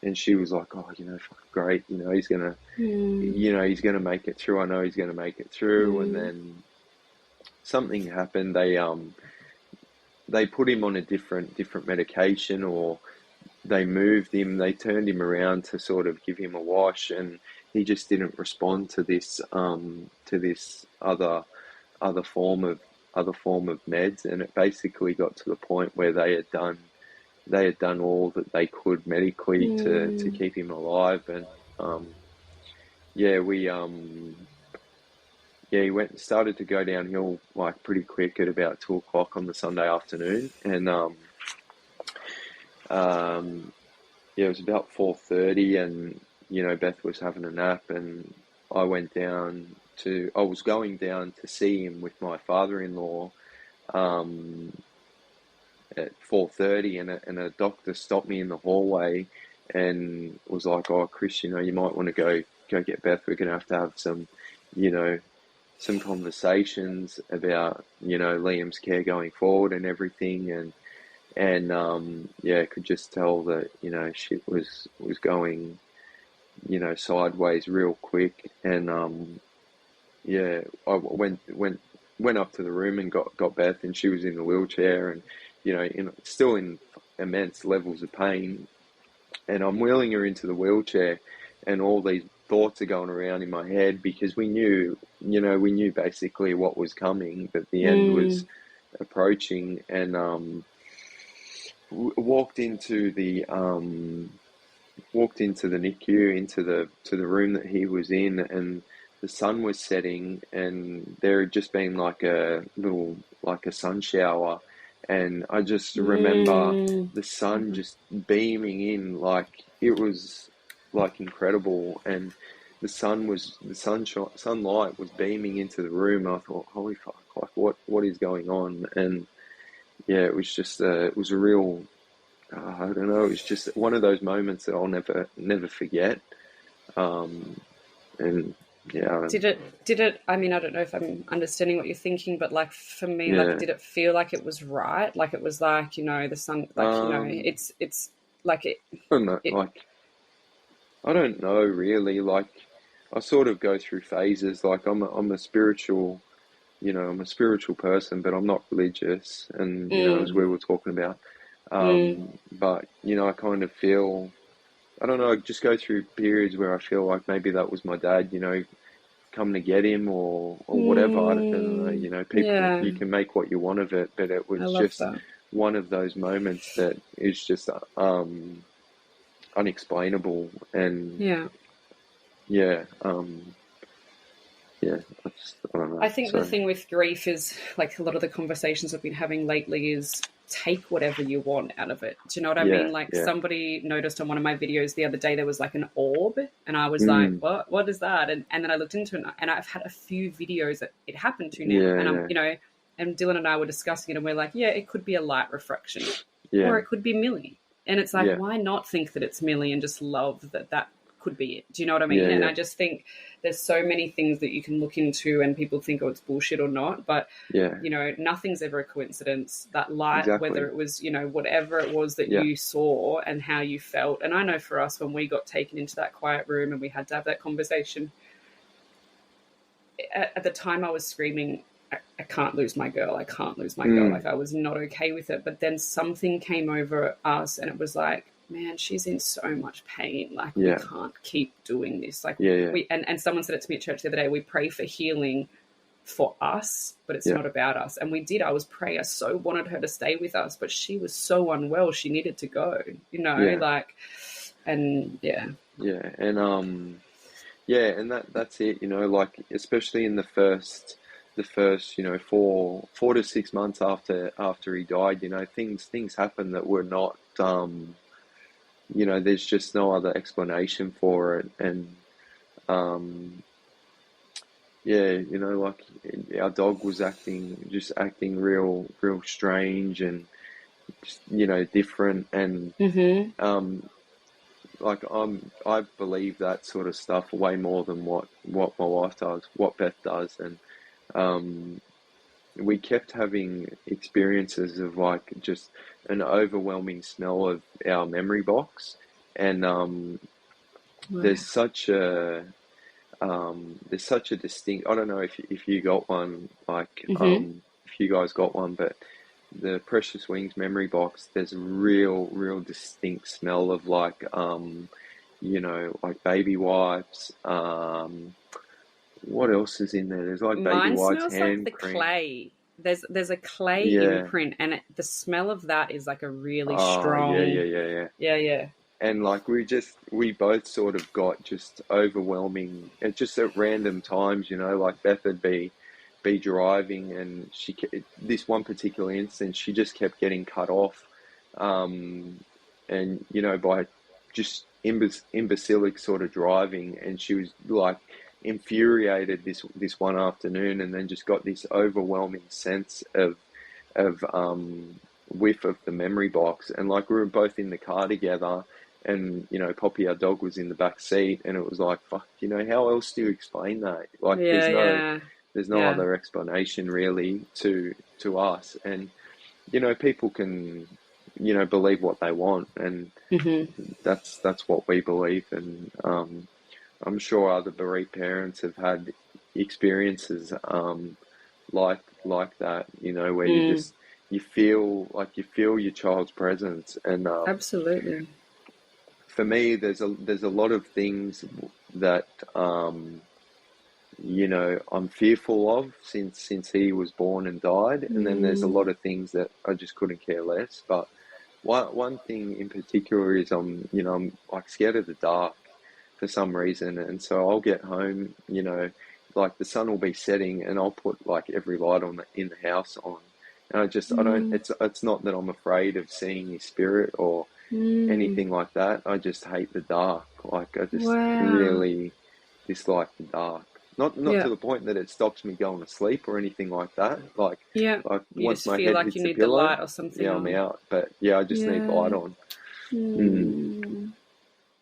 and she was like, "Oh, great, mm, he's gonna make it through. I know he's gonna make it through." And mm, then something happened. They put him on a different medication, or they moved him. They turned him around to sort of give him a wash, and he just didn't respond to this other form of meds, and it basically got to the point where they had done all that they could medically to mm. keep him alive, and yeah, he went and started to go downhill like pretty quick at about 2 o'clock on the Sunday afternoon, and um, yeah, it was about 4:30, and Beth was having a nap, and I was going down to see him with my father-in-law um, at 4:30, and a doctor stopped me in the hallway and was like, "Oh, Chris, you might want to go get Beth. We're going to have some, you know, some conversations about Liam's care going forward and everything." And yeah, could just tell that shit was going sideways real quick, and yeah, I went up to the room and got Beth, and she was in the wheelchair, and still in immense levels of pain, and I'm wheeling her into the wheelchair, and all these thoughts are going around in my head because we knew, we knew basically what was coming, that the end was approaching, and walked into the NICU, to the room that he was in, and the sun was setting, and there had just been like a sun shower, and I just remember the sun just beaming in, like it was like incredible, and the sunlight was beaming into the room. I thought, holy fuck, like what is going on? And yeah, it was just it was a real, I don't know, it was just one of those moments that I'll never forget. And yeah. Did it, I mean, I don't know if I'm understanding what you're thinking, but like for me, Yeah. like, did it feel like it was right? Like it was like, the sun, like, it's like it. I don't know, I don't know really, like I sort of go through phases, like I'm a spiritual, I'm a spiritual person, but I'm not religious, and, as we were talking about, but, I kind of feel, I don't know, I just go through periods where I feel like maybe that was my dad, come to get him, or whatever. I don't know, people, you can make what you want of it, but it I was love just that. one of those moments that is just unexplainable, and Yeah. I don't know. I think the thing with grief is, like, a lot of the conversations I've been having lately is take whatever you want out of it. Do you know what I mean? Like, somebody noticed on one of my videos the other day there was like an orb, and I was like, what is that? And then I looked into it, and I've had a few videos that it happened to now, and I'm and Dylan and I were discussing it, and we're like, it could be a light refraction, or it could be Milli, and it's like, why not think that it's Milli and just love that could be it? Do you know what I mean? And I just think there's so many things that you can look into, and people think, oh, it's bullshit or not, but nothing's ever a coincidence. That light, whether it was, whatever it was that you saw and how you felt. And I know for us, when we got taken into that quiet room and we had to have that conversation, at the time I was screaming, I can't lose my girl. I can't lose my girl. Like, I was not okay with it. But then something came over us, and it was like, man, she's in so much pain. Like, we can't keep doing this. Like, and someone said it to me at church the other day, we pray for healing for us, but it's not about us. And we did. I was praying. I so wanted her to stay with us, but she was so unwell. She needed to go, like, and and that's it, like, especially in the first 4 to 6 months after he died, things happened that were not, there's just no other explanation for it. And like, our dog was acting real strange, and just, different, and like, I believe that sort of stuff way more than what my wife does, what Beth does. And we kept having experiences of, like, just an overwhelming smell of our memory box, and there's such a distinct, I don't know if you got one, like, if you guys got one, but the Precious Wings memory box, there's a real distinct smell of, like, like baby wipes. What else is in there? There's like baby mine wipes, smells hand like the cream. clay. There's a clay imprint, and the smell of that is like a really strong. Yeah. And like, we both sort of got just overwhelming, and just at random times, like Beth would be driving, and this one particular instance, she just kept getting cut off, and by just imbecilic sort of driving, and she was like infuriated this one afternoon, and then just got this overwhelming sense of whiff of the memory box. And like, we were both in the car together, and Poppy, our dog, was in the back seat, and it was like, fuck, how else do you explain that? Like, there's no other explanation really to us. And people can believe what they want, and that's what we believe. And I'm sure other bereaved parents have had experiences like that, where you feel your child's presence. And absolutely. for me, there's a lot of things that you know, I'm fearful of since he was born and died. And then there's a lot of things that I just couldn't care less. But one thing in particular is I'm like scared of the dark for some reason. And so I'll get home, you know, like the sun will be setting and I'll put like every light on in the house on. And I don't, it's not that I'm afraid of seeing his spirit or anything like that. I just hate the dark. Like I just really dislike the dark. Not to the point that it stops me going to sleep or anything like that. Like you once just my feel head like hits you the need the pillow, light or something I'm on. out. But yeah, I just need light on.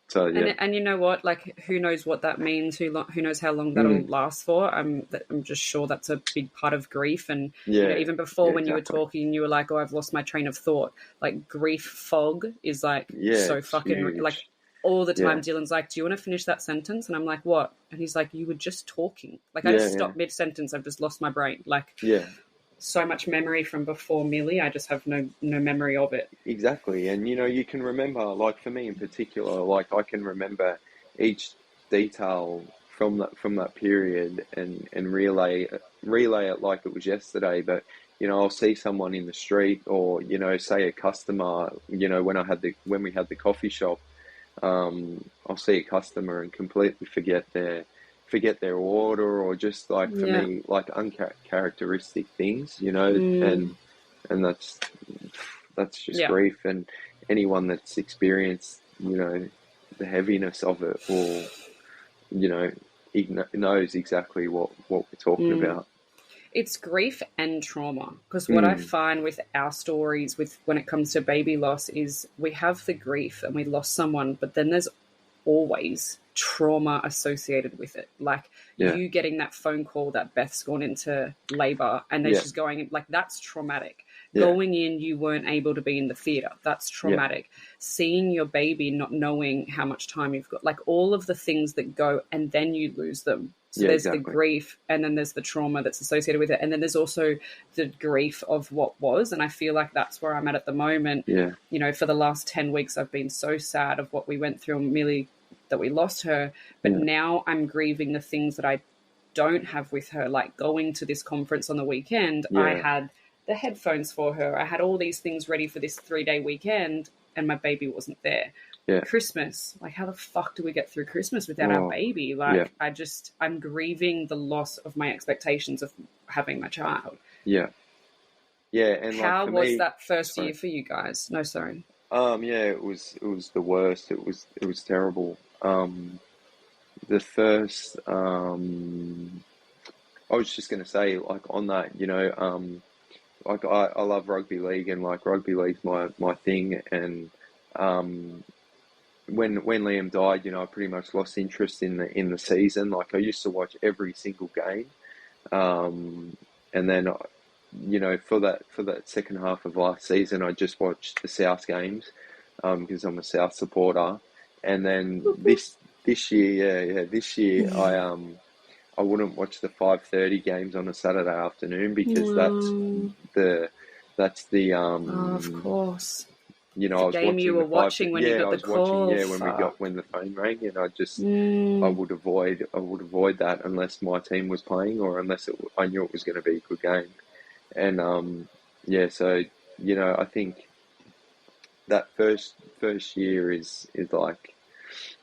So yeah, and you know what? Like, who knows what that means? Who knows how long that'll last for? I'm just sure that's a big part of grief. And you know, even before when you were talking, you were like, "Oh, I've lost my train of thought." Like grief fog is like so fucking huge. like all the time. Dylan's like, "Do you want to finish that sentence?" And I'm like, "What?" And he's like, "You were just talking." Like I just stopped mid sentence. I've just lost my brain. Like so much memory from before Milli. I just have no memory of it. Exactly. And you know, you can remember, like for me in particular, like I can remember each detail from that period and relay it like it was yesterday. But you know, I'll see someone in the street, or you know, say a customer, you know, when we had the coffee shop, I'll see a customer and completely forget their order, or just like for me, like uncharacteristic things, you know, and that's just grief. And anyone that's experienced, you know, the heaviness of it will, you know, knows exactly what we're talking about. It's grief and trauma, because what I find with our stories with when it comes to baby loss is we have the grief and we lost someone, but then there's always trauma associated with it. Like you getting that phone call that Beth's gone into labor and then she's going in, like that's traumatic. Going in, you weren't able to be in the theater. That's traumatic. Seeing your baby, not knowing how much time you've got, like all of the things that go and then you lose them. So there's the grief and then there's the trauma that's associated with it. And then there's also the grief of what was. And I feel like that's where I'm at the moment. Yeah. You know, for the last 10 weeks, I've been so sad of what we went through and Milli, that we lost her. But now I'm grieving the things that I don't have with her, like going to this conference on the weekend. I had the headphones for her. I had all these things ready for this 3-day weekend and my baby wasn't there. Christmas, like how the fuck do we get through Christmas without our baby? Like I'm grieving the loss of my expectations of having my child. And how like was that first year for you guys? No, sorry. It was the worst. It was terrible. The first I was just gonna say, like on that, you know, like I love rugby league, and like rugby league's my thing. And when Liam died, you know, I pretty much lost interest in the season. Like I used to watch every single game, and then you know, for that second half of last season, I just watched the South games because I'm a South supporter. And then this year, this year I wouldn't watch the 5:30 games on a Saturday afternoon because that's the of course. You know, the I was game watching you were watching when you got the call. When the phone rang, and I would avoid that unless my team was playing or unless I knew it was going to be a good game. And so you know, I think that first year is like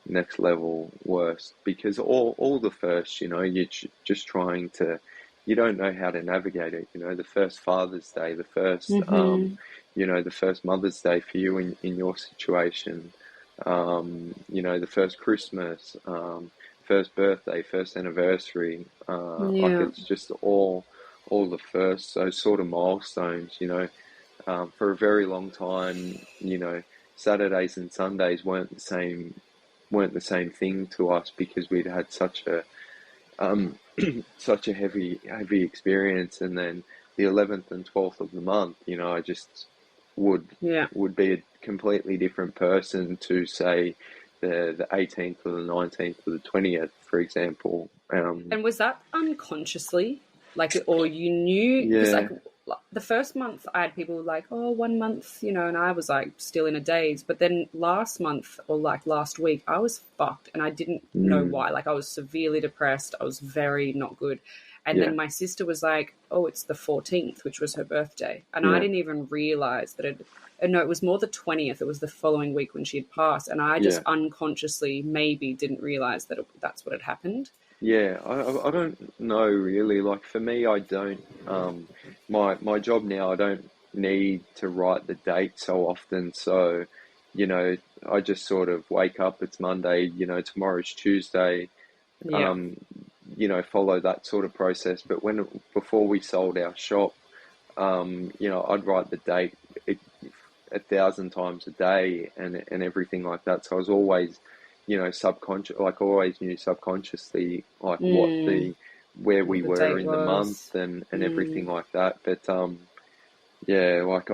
next level worst, because all the first, you know, you're just trying to, you don't know how to navigate it. You know, the first Father's Day, the first you know, the first Mother's Day for you in your situation, you know, the first Christmas, first birthday, first anniversary, like it's just all the first, those sort of milestones, you know. For a very long time, you know, Saturdays and Sundays weren't the same thing to us because we'd had such a such a heavy experience. And then the 11th and 12th of the month, you know, I just would be a completely different person to, say, the 18th or the 19th or the 20th, for example. And was that unconsciously, like, or you knew? Because like the first month I had people like, oh, 1 month, and I was like still in a daze. But then last month or like last week, I was fucked and I didn't know Mm, why. Like I was severely depressed. I was very not good. And yeah, then my sister was like, oh, it's the 14th, which was her birthday. And I yeah, didn't even realize that no, it was more the 20th. It was the following week when she had passed. And I just yeah. unconsciously maybe didn't realize that that's what had happened. Yeah, I don't know really. Like for me, I don't. My job now, I don't need to write the date so often. So, you know, I just sort of wake up. It's Monday. Tomorrow's Tuesday. Yeah. Um, follow that sort of process. But before we sold our shop, I'd write the date a, 1,000 times a day and everything like that. So I was always, subconscious, like always knew subconsciously like Mm, where we what the were date in the was. month and everything Mm. like that. But yeah, like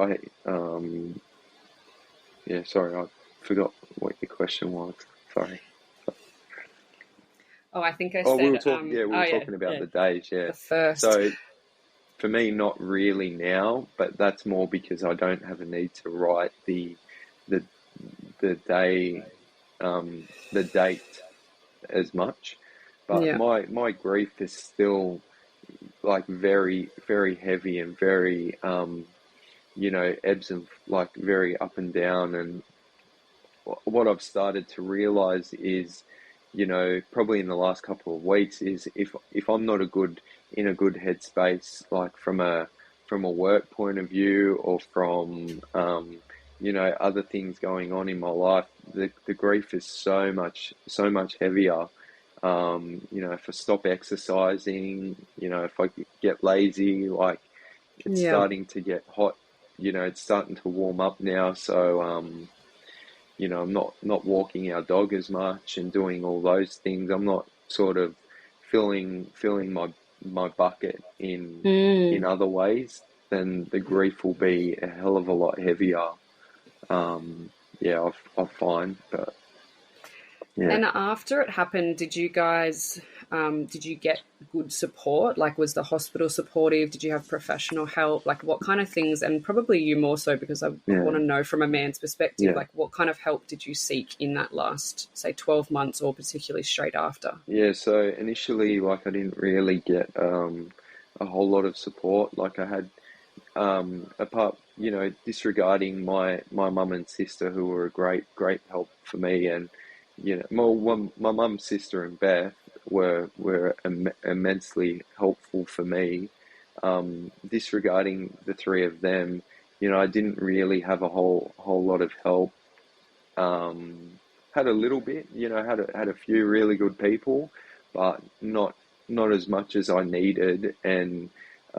yeah, sorry, I forgot what your question was. Sorry. Oh, I think I Oh, said, we oh were yeah, talking about yeah, the days, yeah. the first. So for me, not really now, but that's more because I don't have a need to write the the day, the date as much. But Yeah, my grief is still like very, very heavy and very, ebbs and like very up and down. And what I've started to realize is, probably in the last couple of weeks is if I'm not in a good headspace, like from a work point of view or from other things going on in my life, the grief is so much heavier. If I stop exercising, if I get lazy, like it's yeah, starting to get hot, it's starting to warm up now. So, I'm not walking our dog as much and doing all those things. I'm not sort of filling my bucket in mm. other ways. Then the grief will be a hell of a lot heavier. Yeah, I find, but yeah, And after it happened, did you get good support? Like, was the hospital supportive? Did you have professional help? Like, what kind of things? And probably you more so, because I want yeah, to know from a man's perspective, yeah. like, what kind of help did you seek in that last, say, 12 months or particularly straight after? Yeah, so initially, like, I didn't really get a whole lot of support. Like, I had apart, disregarding my mum and sister, who were a great help for me, and my mum's sister and Beth were immensely helpful for me. Disregarding the three of them, I didn't really have a whole lot of help. Had a little bit, had a few really good people, but not as much as I needed. And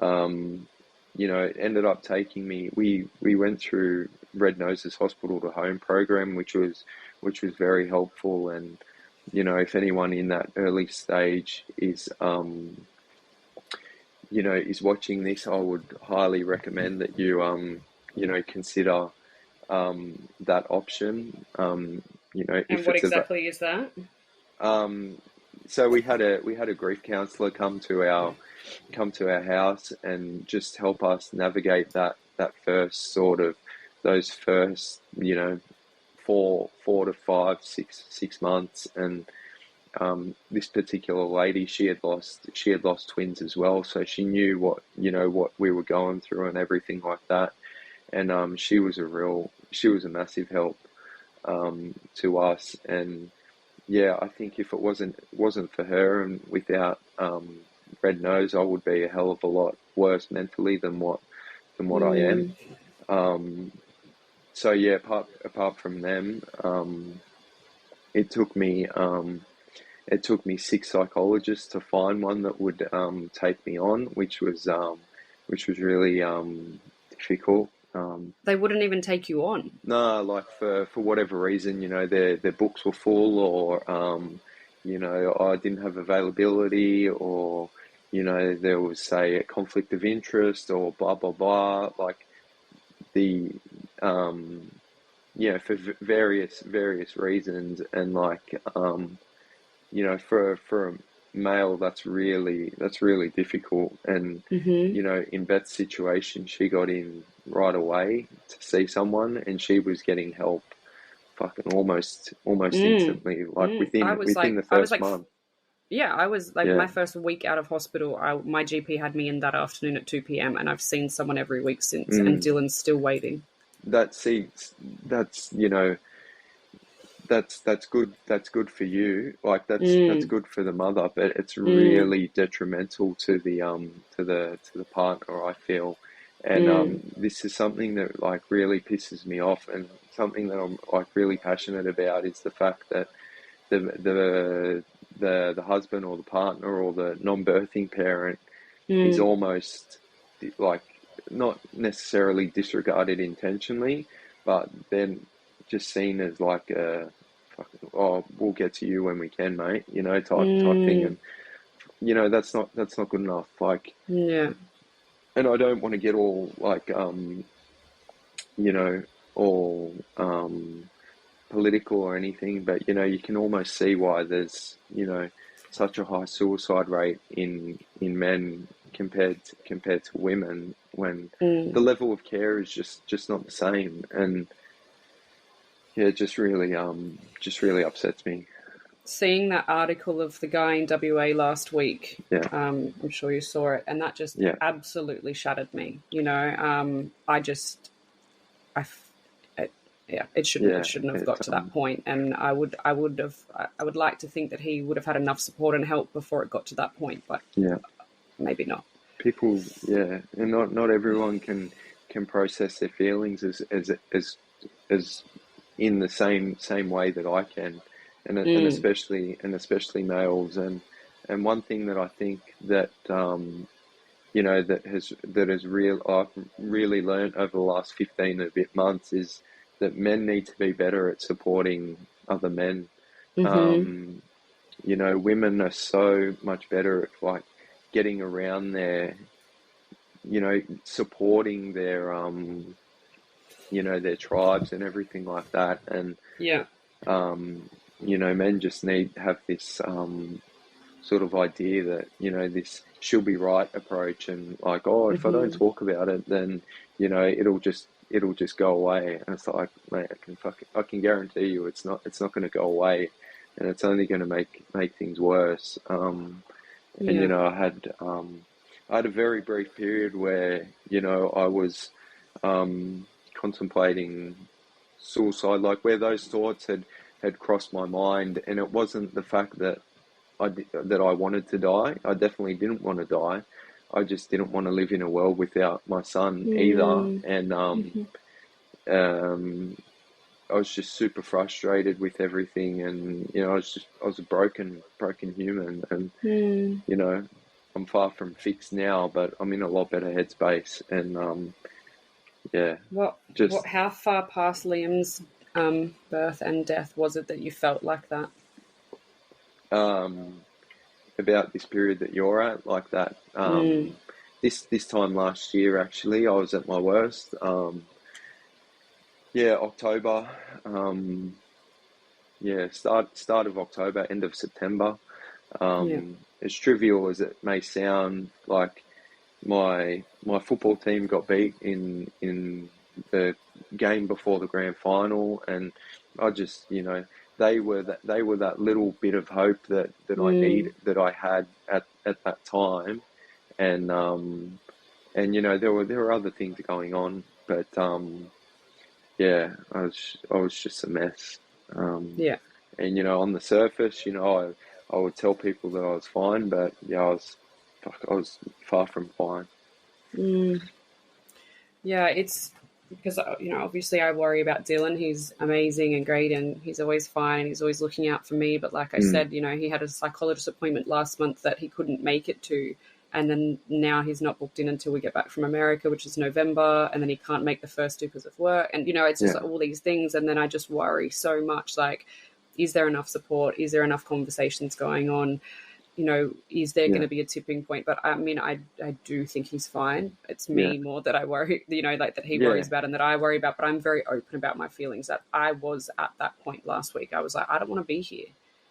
it ended up taking me. We went through Red Noses Hospital to Home program, which was very helpful. And if anyone in that early stage is watching this, I would highly recommend that you consider that option. And If what it's a exactly is that? so we had a grief counselor come to our house and just help us navigate that first sort of those first 4 to 5, 6 months. And this particular lady, she had lost twins as well, so she knew what we were going through and everything like that. And she was a massive help to us. And yeah, I think if it wasn't for her and without Red Nose, I would be a hell of a lot worse mentally than what I am. Mm. Um, so yeah, apart from them, it took me it took me 6 psychologists to find one that would take me on, which was really difficult. They wouldn't even take you on. No, like for whatever reason, their books were full, or I didn't have availability, or there was, say, a conflict of interest, or blah blah blah. Like the for various reasons. And like for male, that's really difficult. And Mm-hmm. you know, in Beth's situation, she got in right away to see someone, and she was getting help fucking almost Mm. instantly, like Mm. within the first month. Yeah, I was like Yeah. my first week out of hospital. My GP had me in that afternoon at 2 p.m. and I've seen someone every week since, and Mm. Dylan's still waiting. That see, that's you know, that's good. That's good for you. Like that's Mm. good for the mother, but it's Mm. really detrimental to the partner, I feel. And Mm. this is something that like really pisses me off, and something that I'm like really passionate about is the fact that the the the husband or the partner or the non-birthing parent is Mm. almost like not necessarily disregarded intentionally, but then just seen as like a fucking, oh, we'll get to you when we can, mate, you know, type thing. Mm. And you know, that's not good enough. Like, Yeah. and I don't want to get all like you know, all political or anything, but you know, you can almost see why there's, you know, such a high suicide rate in men compared to women, when the Mm. level of care is just not the same. And yeah, it just really upsets me. Seeing that article of the guy in WA last week, Yeah, I'm sure you saw it, and that just yeah, absolutely shattered me. You know, I just, I, it, yeah, it yeah. shouldn't have It got to that point, and I would like to think that he would have had enough support and help before it got to that point, but yeah. maybe not. People, yeah, and not everyone can process their feelings as in the same way that I can, Mm. and especially males. And one thing that I think that you know, that has real I've really learned over the last 15 and a bit months is that men need to be better at supporting other men. Mm-hmm. Um, you know, women are so much better at like getting around their, you know, supporting their you know, their tribes and everything like that. And Yeah. you know, men just need to have this sort of idea that, you know, this she'll be right approach, and like, oh, if I don't Mm-hmm. talk about it, then you know, it'll just go away. And it's like, mate, I can guarantee you it's not going to go away, and it's only going to make things worse. And you Yeah. know, I had a very brief period where, you know, I was contemplating suicide, like where those thoughts had crossed my mind, and it wasn't the fact that that I wanted to die. I definitely didn't want to die. I just didn't want to live in a world without my son either. Mm. And Mm-hmm. um, I was just super frustrated with everything, and you know, I was a broken human, and Mm. you know, I'm far from fixed now, but I'm in a lot better headspace. And yeah, just How far past Liam's birth and death was it that you felt like that? um, about this period that you're at, like that. Mm. This time last year, actually, I was at my worst. Yeah, October. Yeah, start of October, end of September. Yeah. As trivial as it may sound, like my football team got beat in the game before the grand final, and I just, you know, they were that little bit of hope Mm. that I had at that time. And and you know, there were other things going on, but yeah, I was just a mess. Um, Yeah. and you know, on the surface, you know, I would tell people that I was fine, but yeah, I was far from fine. Mm. Yeah, it's because you know, obviously I worry about Dylan. He's amazing and great, and he's always fine. He's always looking out for me. But like I Mm, said, you know, he had a psychologist appointment last month that he couldn't make it to, and then now he's not booked in until we get back from America, which is November, and then he can't make the first two because of work. And you know, it's just yeah, all these things, and then I just worry so much. Like, is there enough support? Is there enough conversations going on? You know, is there going yeah, to be a tipping point? But I mean, I do think he's fine. It's yeah, me more that I worry, you know, like that he yeah, worries about and that I worry about. But I'm very open about my feelings. That I was at that point last week. I was like, I don't want to be here.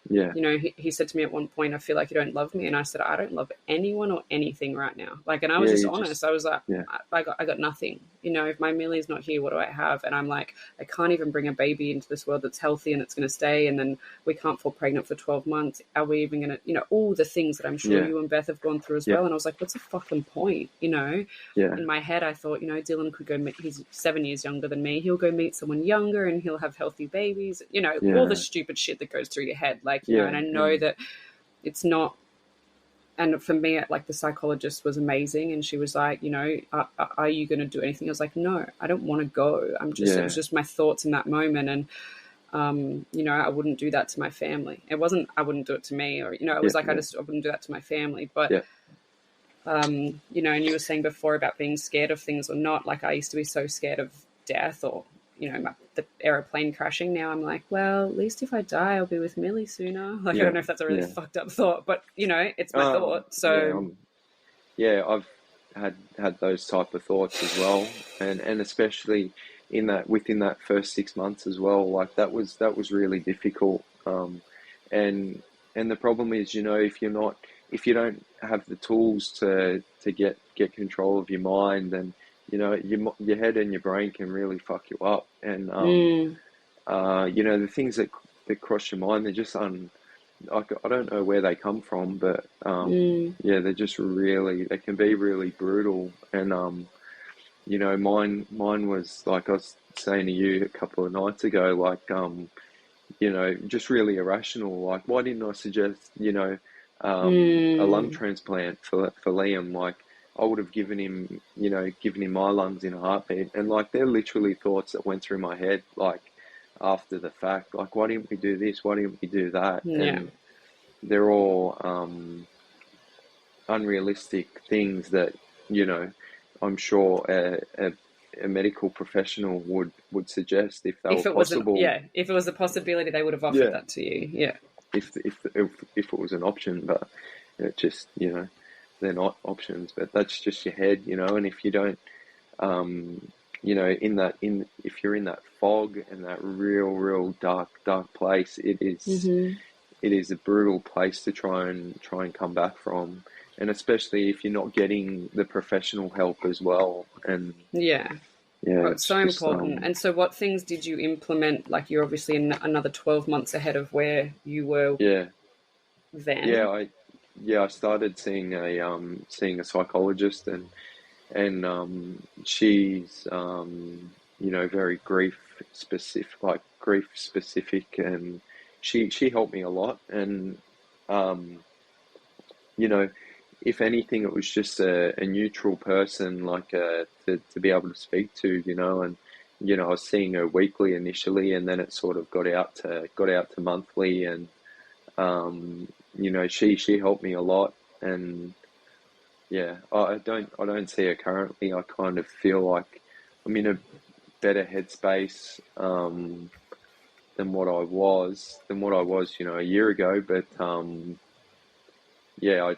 Yeah. You know, he said to me at one point, I feel like you don't love me. And I said, I don't love anyone or anything right now. Like, and I was Yeah. just You honest. just, I was like, yeah. I got nothing. You know, if my Millie's not here, what do I have? And I'm like, I can't even bring a baby into this world that's healthy and it's going to stay. And then we can't fall pregnant for 12 months. Are we even going to, you know, all the things that I'm sure Yeah. you and Beth have gone through as Yeah. well. And I was like, what's the fucking point? You know, Yeah. in my head, I thought, you know, Dylan could go meet, he's 7 years younger than me. He'll go meet someone younger and he'll have healthy babies, you know, all the Yeah. stupid shit that goes through your head. Like, you know, and Yeah. I know And that it's not. And for me, like, the psychologist was amazing. And she was like, you know, are you going to do anything? I was like, no, I don't want to go. It was yeah. just my thoughts in that moment. And, you know, I wouldn't do that to my family. It wasn't, I wouldn't do it to me, or, you know, it Yeah. was like, Yeah. I wouldn't do that to my family. But, Yeah. you know, and you were saying before about being scared of things or not, like I used to be so scared of death or, you know, the aeroplane crashing. Now I'm like, well, at least if I die, I'll be with Millie sooner. Like, I Yeah. don't know if that's a really Yeah. fucked up thought, but, you know, it's my thought. Yeah. So, Yeah. I've had those type of thoughts as well, and especially in that within that first 6 months as well. Like that was really difficult. And and the problem is, you know, if you don't have the tools to get control of your mind, then you know your head and your brain can really fuck you up. And mm, you know, the things that cross your mind, they're just I don't know where they come from, but mm, yeah, they can be really brutal. And you know, mine was like I was saying to you a couple of nights ago, like you know, just really irrational. Like, why didn't I suggest, you know, a lung mm. transplant for Liam? Like, I would have given him my lungs in a heartbeat. And like, they're literally thoughts that went through my head, like after the fact. Like, why didn't we do this? Why didn't we do that? Yeah. And they're all unrealistic things that, you know, I'm sure a medical professional would suggest if they were If it was possible. if it was a possibility, they would have offered Yeah, that to you. Yeah. if it was an option, but it just, you know, they're not options. But that's just your head, you know. And if you don't, you know, if you're in that fog and that real dark place, Hmm. it is a brutal place to try and come back from, and especially if you're not getting the professional help as well. And Yeah. yeah, Oh, it's it's so just important. And so, what things did you implement? Like, you're obviously in another 12 months ahead of where you were yeah, yeah. then. I started seeing a psychologist, and she's you know, very grief specific, and she helped me a lot. And um, you know, if anything, it was just a neutral person, like to be able to speak to, you know. And you know, I was seeing her weekly initially, and then it sort of got out to monthly. And you know, she helped me a lot. And yeah, I don't see her currently. I kind of feel like I'm in a better headspace than what I was, you know, a year ago. But yeah,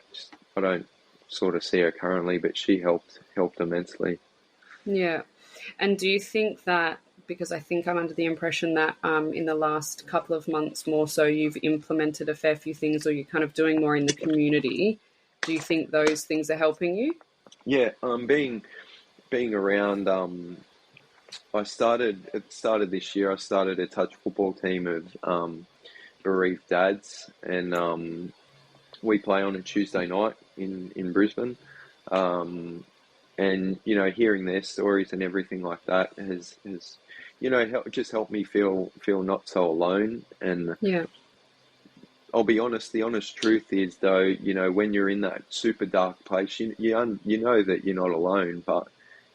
I don't sort of see her currently, but she helped immensely. Yeah. And do you think that, because I think I'm under the impression that in the last couple of months more so, you've implemented a fair few things or you're kind of doing more in the community. Do you think those things are helping you? Yeah, being around. It started this year. I started a touch football team of bereaved dads, and we play on a Tuesday night in Brisbane. Um, and you know, hearing their stories and everything like that has you know, just helped me feel not so alone. And Yeah. I'll be honest, the honest truth is, though, you know, when you're in that super dark place, you know that you're not alone. But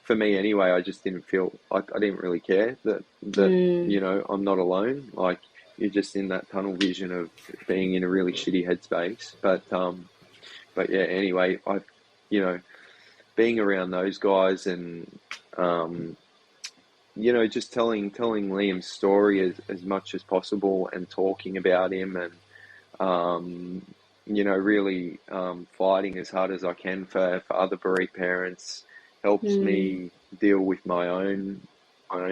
for me anyway, I just didn't feel like, I didn't really care that Mm, you know, I'm not alone. Like, you're just in that tunnel vision of being in a really shitty headspace. But yeah, anyway, you know, being around those guys, and um, you know, just telling Liam's story as much as possible, and talking about him, and um, you know, really fighting as hard as I can for other bereaved parents, helps mm, me deal with my own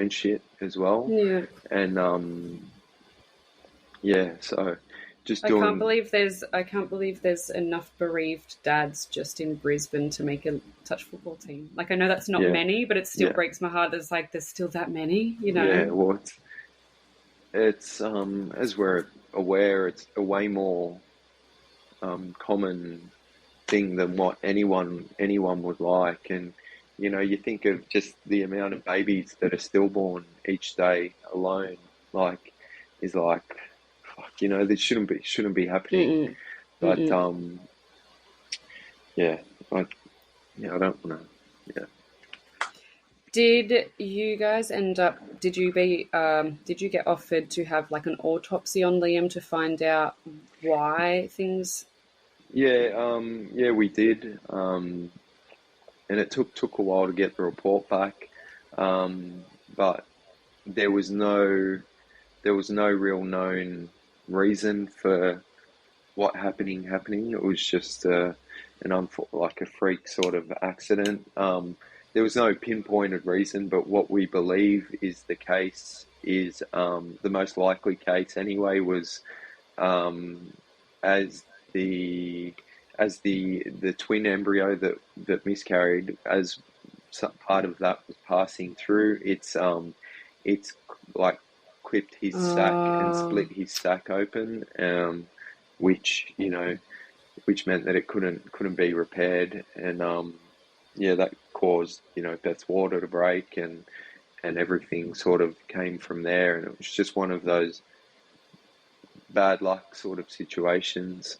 shit as well. yeah. And yeah, so just I can't doing, believe there's enough bereaved dads just in Brisbane to make a touch football team. Like, I know that's not yeah, many, but it still yeah, breaks my heart. There's still that many, you yeah. know. Well, it's as we're aware, it's a way more common thing than what anyone would like. And you think of just the amount of babies that are stillborn each day alone, like is like, fuck, this shouldn't be happening. Mm-mm, But mm-mm. yeah, like, I don't want to. Yeah. Did you guys end up? Did you get offered to have like an autopsy on Liam to find out why things? Yeah, yeah, we did, and it took a while to get the report back, but there was no there was no real known reason for what happening. It was just like a freak sort of accident. There was no pinpointed reason, but what we believe is the case is the most likely case anyway was um, as the the twin embryo that miscarried, as some part of that was passing through, it's like clipped his sac and Oh, split his sac open, which which meant that it couldn't be repaired, and yeah, that caused Beth's water to break, and everything sort of came from there, and it was just one of those bad luck sort of situations.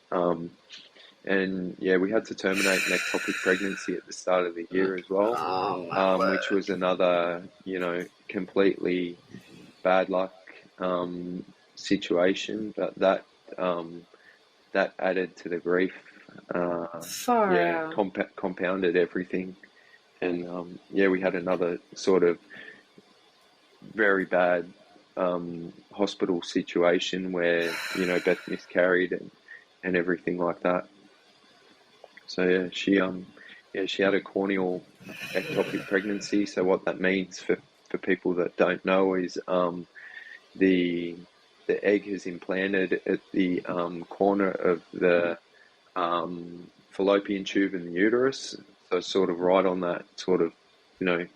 And yeah, we had to terminate an ectopic pregnancy at the start of the year as well, oh my which word! was another, completely bad luck situation. But that added to the grief. Far Yeah, out. compounded everything. And yeah, we had another sort of very bad hospital situation where Beth miscarried and everything like that. So yeah, she had a corneal ectopic pregnancy. So what that means for people that don't know is the the egg has implanted at the corner of the fallopian tube in the uterus. So sort of right on that sort of you know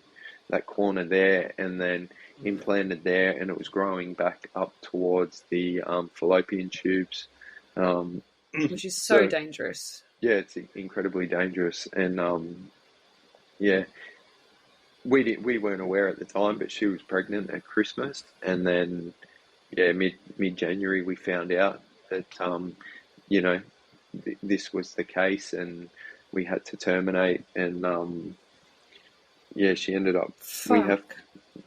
that corner there, and then implanted there, and it was growing back up towards the fallopian tubes. Um, Which is so so dangerous. yeah, it's incredibly dangerous, and yeah, we weren't aware at the time, but she was pregnant at Christmas, and then yeah, mid January we found out that you know this was the case, and we had to terminate, and yeah, she ended up we have Fuck.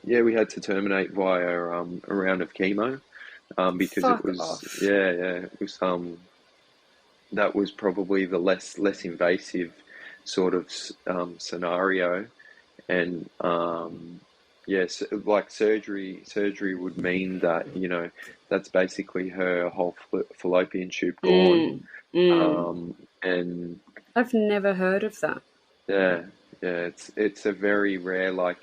we had to terminate via a round of chemo, because it Fuck was off. it was that was probably the less invasive sort of scenario, and yes, like surgery would mean that that's basically her whole fallopian tube gone, Mm, mm. and I've never heard of that. yeah, it's a very rare, like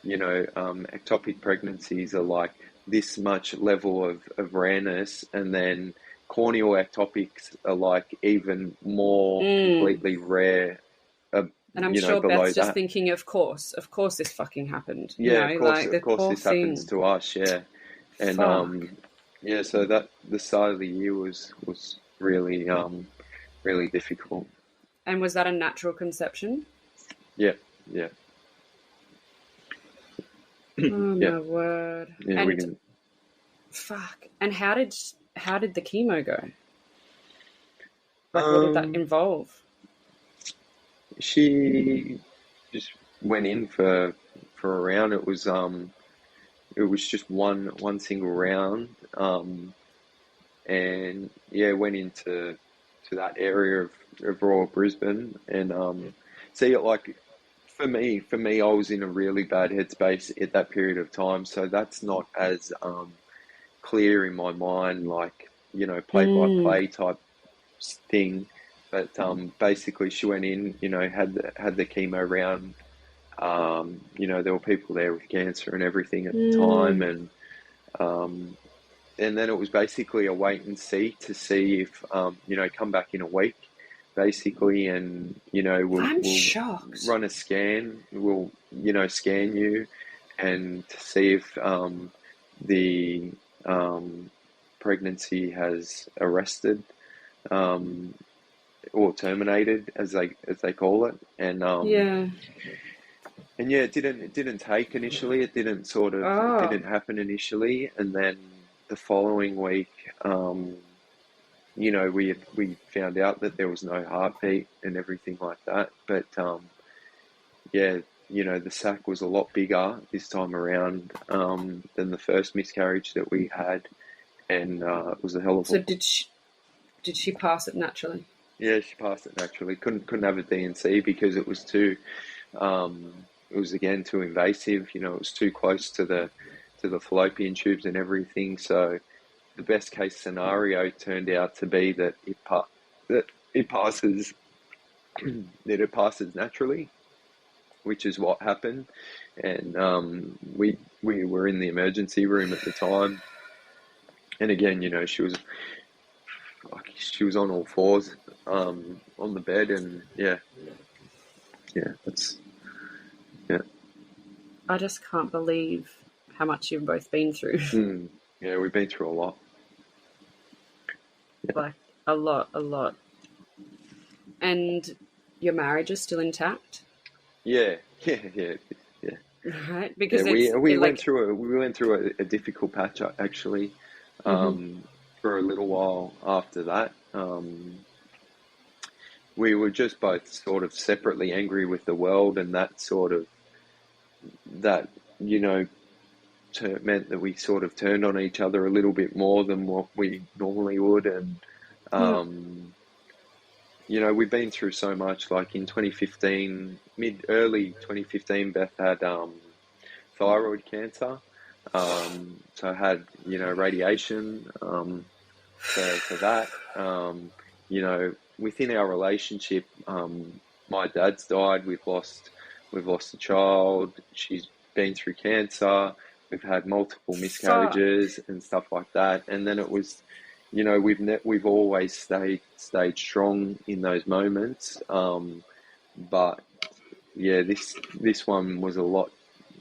ectopic pregnancies are like this much level of rareness, and then corneal ectopics are like even more Mm. completely rare, And I'm sure below Beth's just that. thinking, of course this fucking happened. You Yeah, know, like the of course, poor this happens thing. to us. Yeah, and Fuck. yeah, so that the start of the year was really really difficult. And was that a natural conception? Yeah, yeah, Oh yeah, my word. yeah. We And can. fuck. And how did the chemo go? Like, what did that Um, involve? she just went in for a round. It was just one single round. And yeah, went into that area of Royal Brisbane, and see it like for me, I was in a really bad headspace at that period of time, so that's not as clear in my mind, like play by Mm. play type thing. But basically, she went in, had the chemo round. There were people there with cancer and everything at the time, Mm. and um, and then it was basically a wait and see to see if, come back in a week, basically, and, I'm we'll shocked. run a scan, we'll, scan you and to see if the pregnancy has arrested or terminated, as they call it, Yeah. and yeah, it didn't take initially. It Oh, didn't happen initially, and then the following week, we found out that there was no heartbeat and everything like that. But yeah, the sac was a lot bigger this time around than the first miscarriage that we had, and it was a hell of a. so did she pass it naturally? Yeah, she passed it naturally. Couldn't have a D&C because it was too. It was again too invasive. It was too close to the fallopian tubes and everything. So the best case scenario turned out to be that it passes that it passes naturally, which is what happened. And we were in the emergency room at the time, and again, she was on all fours on the bed, and yeah, that's yeah. I just can't believe how much you've both been through. Yeah, we've been through a lot. Yeah, Like a lot, a lot. And your marriage is still intact, yeah, yeah, yeah, yeah. right? Yeah, Because we went like, through a difficult patch actually, mhm. for a little while after that. We were just both sort of separately angry with the world, and that meant that we sort of turned on each other a little bit more than what we normally would, and Yeah. um, we've been through so much. Like in 2015, early 2015, Beth had thyroid cancer. So I had, radiation for that. Within our relationship, my dad's died. We've lost a child. She's been through cancer. We've had multiple Fuck. miscarriages and stuff like that. And then it was, we've always stayed strong in those moments. But yeah, this one was a lot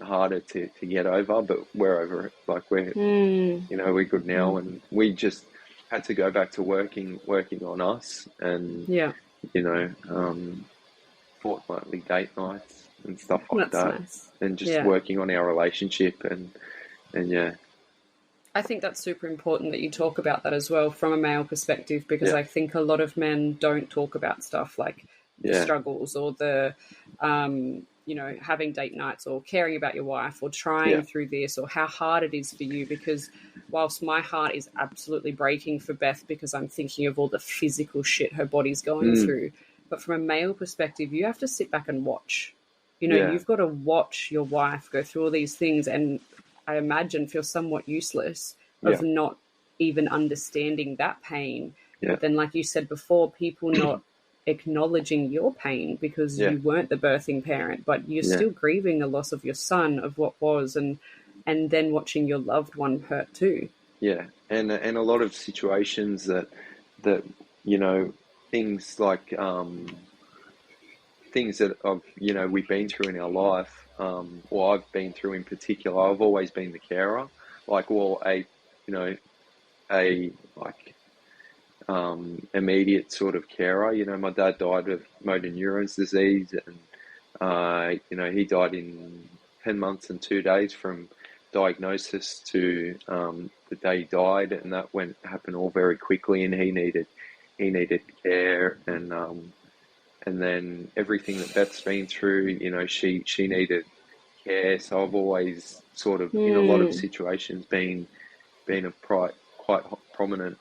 harder to get over, but we're over it. Like Mm. we're good now, Mm. and we just had to go back to working on us, and Yeah, you know, um, fortnightly date nights and stuff like that's that, nice. and just Yeah. working on our relationship, and yeah, I think that's super important that you talk about that as well from a male perspective, because yeah, I think a lot of men don't talk about stuff like the yeah, struggles or the, having date nights or caring about your wife or yeah, trying through this or how hard it is for you. Because whilst my heart is absolutely breaking for Beth because I'm thinking of all the physical shit her body's going mm, through, but from a male perspective, you have to sit back and watch. yeah, You've got to watch your wife go through all these things and I imagine feel somewhat useless yeah, of not even understanding that pain. yeah, But then, like you said before, people not acknowledging your pain because yeah, you weren't the birthing parent, but you're yeah, still grieving the loss of your son, of what was, and then watching your loved one hurt too. yeah, and a lot of situations that you know things like things that we've been through in our life, or I've been through in particular. I've always been the carer, like, well, you know a like immediate sort of carer. My dad died of motor neurons disease, and he died in 10 months and 2 days from diagnosis to the day he died, and that happened all very quickly, and he needed care, and then everything that Beth's been through, she needed care. So I've always sort of, in a lot of Hmm. situations, been a quite prominent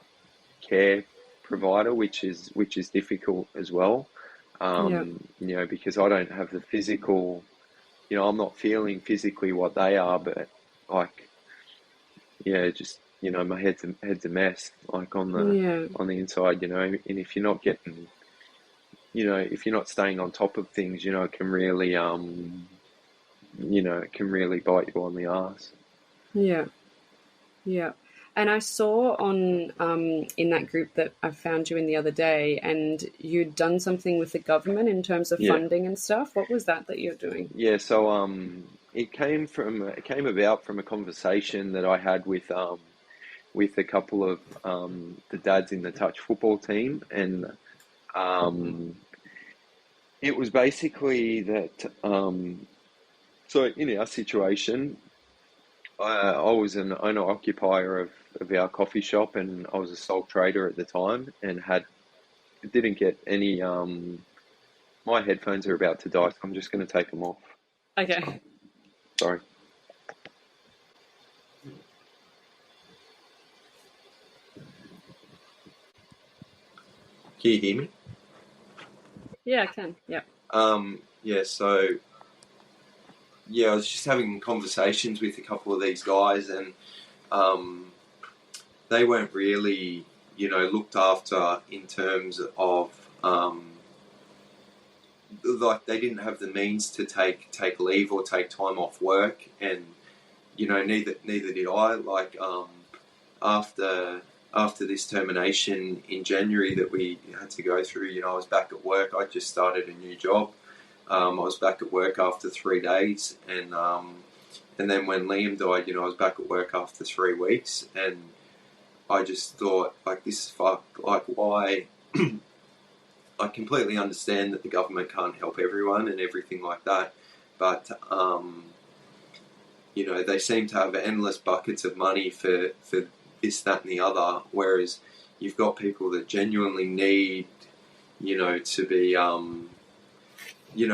care provider, which is difficult as well. Yeah. Because I don't have the physical, I'm not feeling physically what they are, but like, yeah, just my head's a mess, like on the Yeah. on the inside, and if you're not getting, if you're not staying on top of things, it can really bite you on the ass. Yeah. Yeah. And I saw on in that group that I found you in the other day, and you'd done something with the government in terms of Yeah. funding and stuff. What was that you're doing? Yeah, so it came about from a conversation that I had with a couple of the dads in the touch football team, and um, it was basically that so in our situation, I was an owner occupier of our coffee shop, and I was a sole trader at the time, and had didn't get any. My headphones are about to die, so I'm just going to take them off. Okay. Sorry. Can you hear me? Yeah, I can. Yeah. Yeah, so yeah, I was just having conversations with a couple of these guys, and they weren't really, looked after in terms of like they didn't have the means to take leave or take time off work, and neither did I. Like after after this termination in January that we had to go through, I was back at work. I just started a new job. I was back at work after 3 days, and then when Liam died, I was back at work after 3 weeks, and I just thought, like, this is fucked. Like, why? I completely understand that the government can't help everyone and everything like that, but they seem to have endless buckets of money for this, that, and the other. Whereas you've got people that genuinely need, to be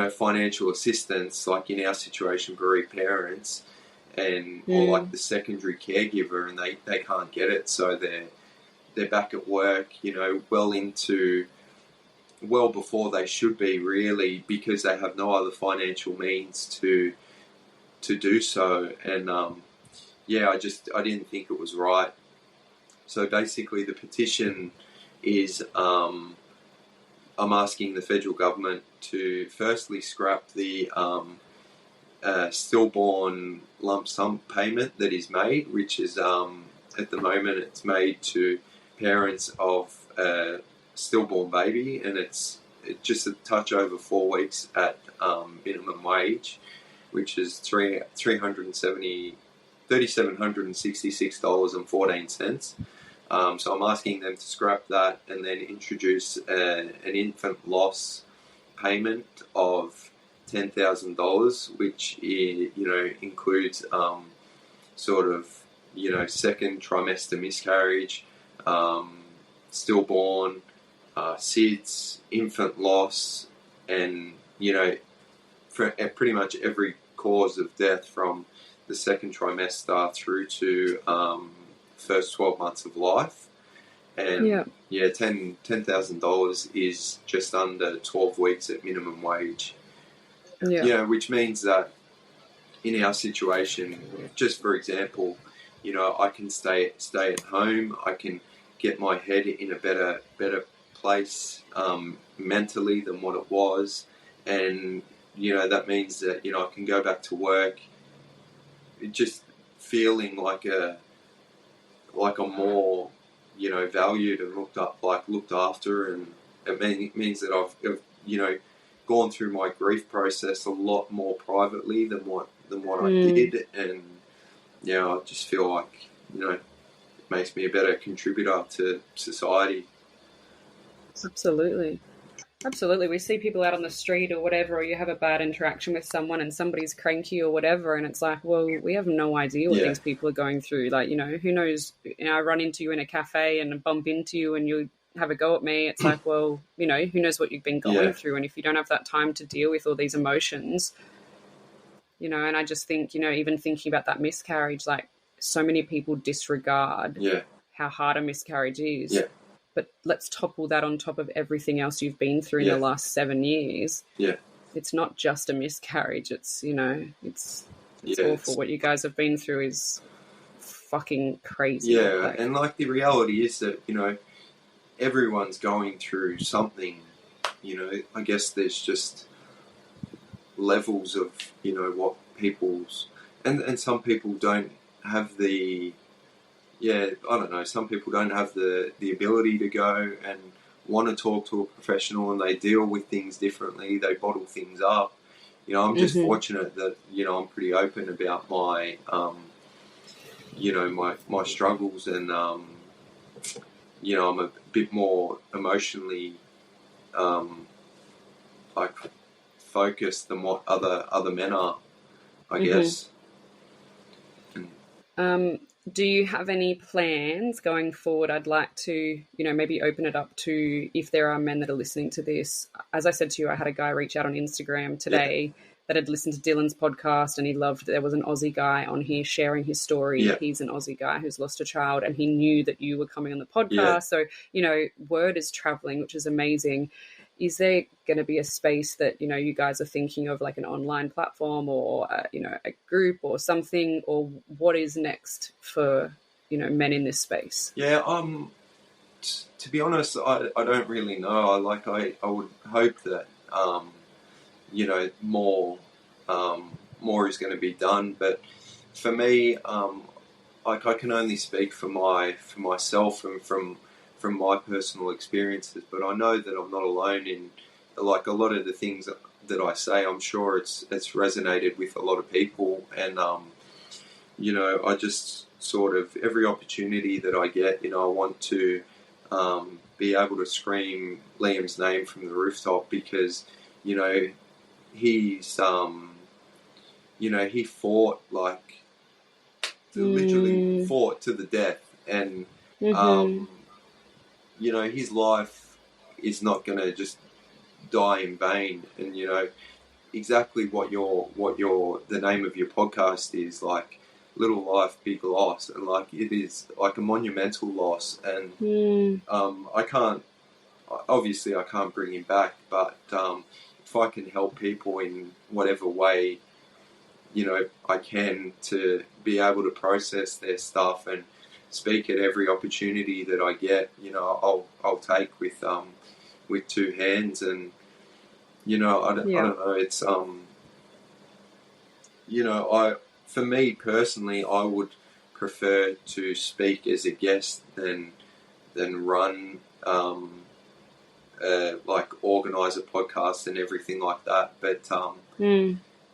financial assistance, like in our situation, bereaved parents, and or like the secondary caregiver, and they can't get it, so they're back at work, well before they should be, really, because they have no other financial means to do so. And I didn't think it was right. So basically, the petition is I'm asking the federal government to firstly scrap the stillborn lump sum payment that is made, which is at the moment it's made to parents of a stillborn baby, and it's just a touch over 4 weeks at minimum wage, which is $3,766.14. So I'm asking them to scrap that and then introduce an infant loss payment of $10,000, which includes second trimester miscarriage, stillborn, SIDS, infant loss, and for pretty much every cause of death from the second trimester through to first 12 months of life. And $10,000 is just under 12 weeks at minimum wage. Which means that in our situation, just for example, I can stay at home. I can get my head in a better place mentally than what it was, and that means that I can go back to work, just feeling like I'm more valued and looked after, and it means that I've gone through my grief process a lot more privately than what I did, and I just feel like it makes me a better contributor to society. Absolutely. We see people out on the street or whatever, or you have a bad interaction with someone and somebody's cranky or whatever, and it's like, well, we have no idea what these people are going through. Like, who knows? I run into you in a cafe and bump into you and you have a go at me. It's like, well, who knows what you've been going through? And if you don't have that time to deal with all these emotions, and I just think, even thinking about that miscarriage, like, so many people disregard how hard a miscarriage is. Yeah. But let's topple that on top of everything else you've been through in the last 7 years. Yeah. It's not just a miscarriage. It's, it's awful. What you guys have been through is fucking crazy. Yeah, and the reality is that, everyone's going through something. I guess there's just levels of, what people's... And some people don't have the I don't know. Some people don't have the ability to go and want to talk to a professional, and they deal with things differently. They bottle things up. I'm just fortunate that I'm pretty open about my my struggles, and I'm a bit more emotionally like focused than what other men are, I guess. Do you have any plans going forward? I'd like to, maybe open it up to if there are men that are listening to this. As I said to you, I had a guy reach out on Instagram today that had listened to Dylan's podcast, and he loved, there was an Aussie guy on here sharing his story. Yeah. He's an Aussie guy who's lost a child, and he knew that you were coming on the podcast. So, word is traveling, which is amazing. Is there going to be a space that, you guys are thinking of, like an online platform or, a group or something, or what is next for, men in this space? Yeah, to be honest, I don't really know. I would hope that, more is going to be done. But for me, I can only speak for myself and from my personal experiences. But I know that I'm not alone in like a lot of the things that I say. I'm sure it's resonated with a lot of people, and I just sort of every opportunity that I get, I want to be able to scream Liam's name from the rooftop, because he's he fought literally fought to the death, and his life is not going to just die in vain. And exactly what the name of your podcast is, like little life big loss, and like it is like a monumental loss. And I can't bring him back, but if I can help people in whatever way I can, to be able to process their stuff and speak at every opportunity that I get, I'll take with two hands. And I don't know, it's for me personally, I would prefer to speak as a guest than run organise a podcast and everything like that. But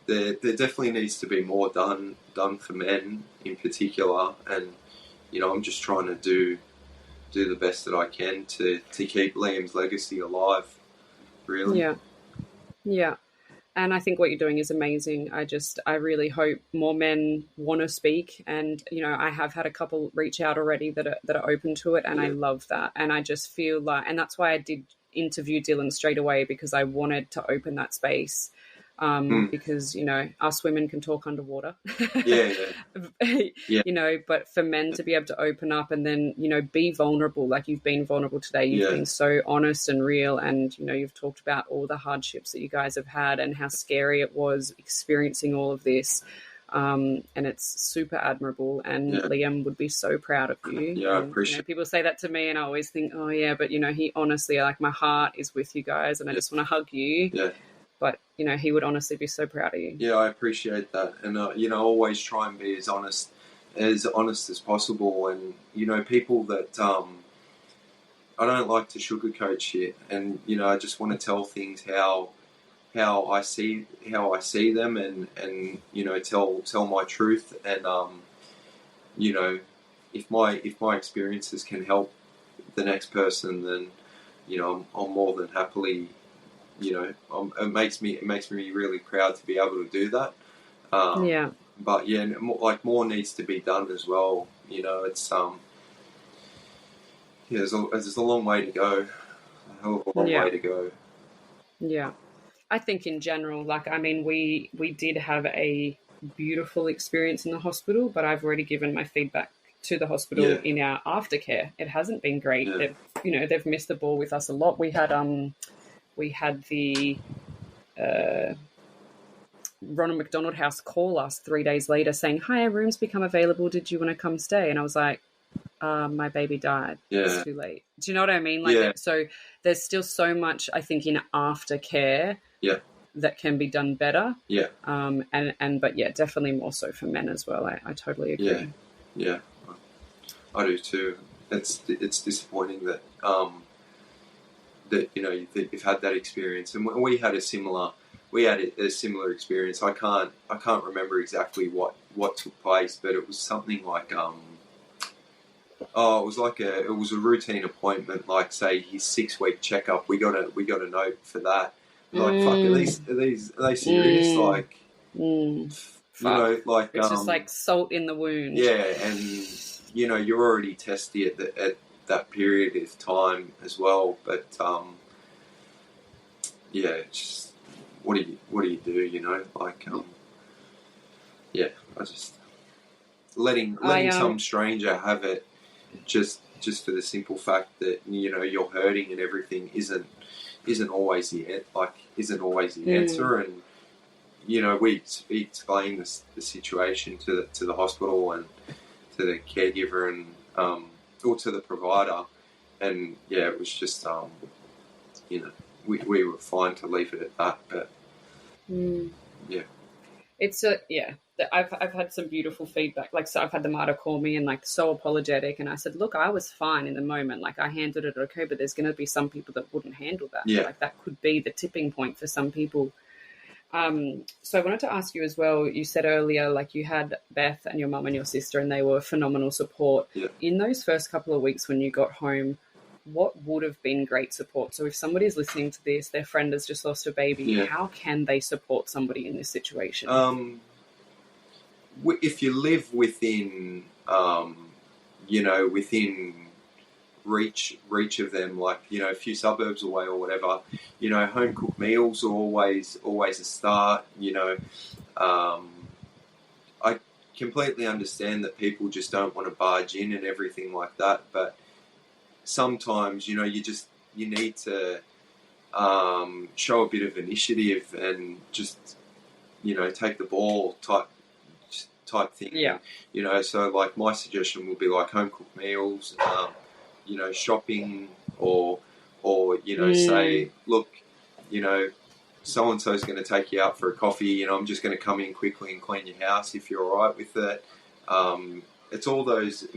there definitely needs to be more done for men in particular, and I'm just trying to do the best that I can to keep Liam's legacy alive, really. Yeah. And I think what you're doing is amazing. I really hope more men want to speak. And, I have had a couple reach out already that are open to it. And I love that. And I just feel like, and that's why I did interview Dylan straight away, because I wanted to open that space. Because, us women can talk underwater. But for men to be able to open up and then, be vulnerable, like you've been vulnerable today. You've been so honest and real, and, you've talked about all the hardships that you guys have had and how scary it was experiencing all of this. And it's super admirable, and Liam would be so proud of you. Yeah, I appreciate people say that to me, and I always think, oh yeah, but he honestly, like, my heart is with you guys, and I just want to hug you. But, he would honestly be so proud of you. Yeah, I appreciate that. And, always try and be as honest as possible. And, people that, I don't like to sugarcoat shit. And, I just want to tell things how I see them, and tell my truth. And, if my experiences can help the next person, then, I'm more than happily, it makes me really proud to be able to do that. But more needs to be done as well. It's there's a long way to go, a hell of a long way to go. Yeah, I think in general, we did have a beautiful experience in the hospital, but I've already given my feedback to the hospital in our aftercare. It hasn't been great. They've missed the ball with us a lot. We had the Ronald McDonald House call us 3 days later saying, "Hi, our room's become available. Did you want to come stay?" And I was like, my baby died. It's too late. Do you know what I mean? So there's still so much, I think, in aftercare that can be done better. But definitely more so for men as well. I totally agree. Yeah. I do too. It's disappointing that that you've had that experience, and we had a similar experience. I can't remember exactly what took place, but it was something like it was a routine appointment, like say his 6-week checkup. We got a note for that. Like, fuck, are they serious? Like, like it's just like salt in the wound. Yeah, and you're already testy at that period of time as well. But yeah, it's just what do you do? Like yeah, I just letting some stranger have it just for the simple fact that you're hurting and everything isn't always the answer. And we explained the situation to the hospital and to the caregiver and or to the provider, and yeah, it was just we were fine to leave it at that. But yeah, it's I've had some beautiful feedback. Like, so I've had the martyr call me and like so apologetic, and I said, look, I was fine in the moment. Like, I handled it okay, but there's going to be some people that wouldn't handle that. Yeah. Like, that could be the tipping point for some people. So I wanted to ask you as well, you said earlier, like, you had Beth and your mum and your sister, and they were phenomenal support. Yeah. In those first couple of weeks when you got home, what would have been great support? So if somebody's listening to this, their friend has just lost a baby, how can they support somebody in this situation? If you live within, within reach of them, like, a few suburbs away or whatever, home cooked meals are always a start. I completely understand that people just don't want to barge in and everything like that, but sometimes, you need to show a bit of initiative and just, take the ball type thing. Yeah. So like my suggestion would be like home cooked meals, shopping or say, look, so and so is going to take you out for a coffee. I'm just going to come in quickly and clean your house if you're all right with it. It's all those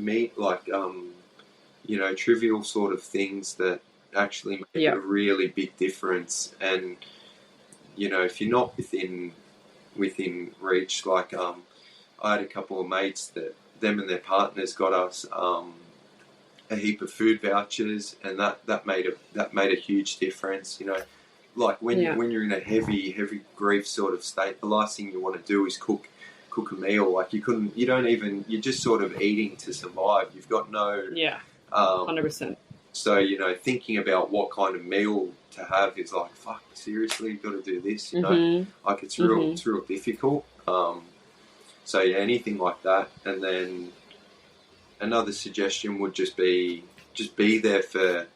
trivial sort of things that actually make a really big difference. And if you're not within reach, like I had a couple of mates that them and their partners got us a heap of food vouchers, and that made a huge difference. Like when you're in a heavy grief sort of state, the last thing you want to do is cook a meal. Like you're just sort of eating to survive. You've got no 100%. So thinking about what kind of meal to have is like, fuck, seriously, you've got to do this. Like it's real difficult. So yeah, anything like that. And then another suggestion would just be there for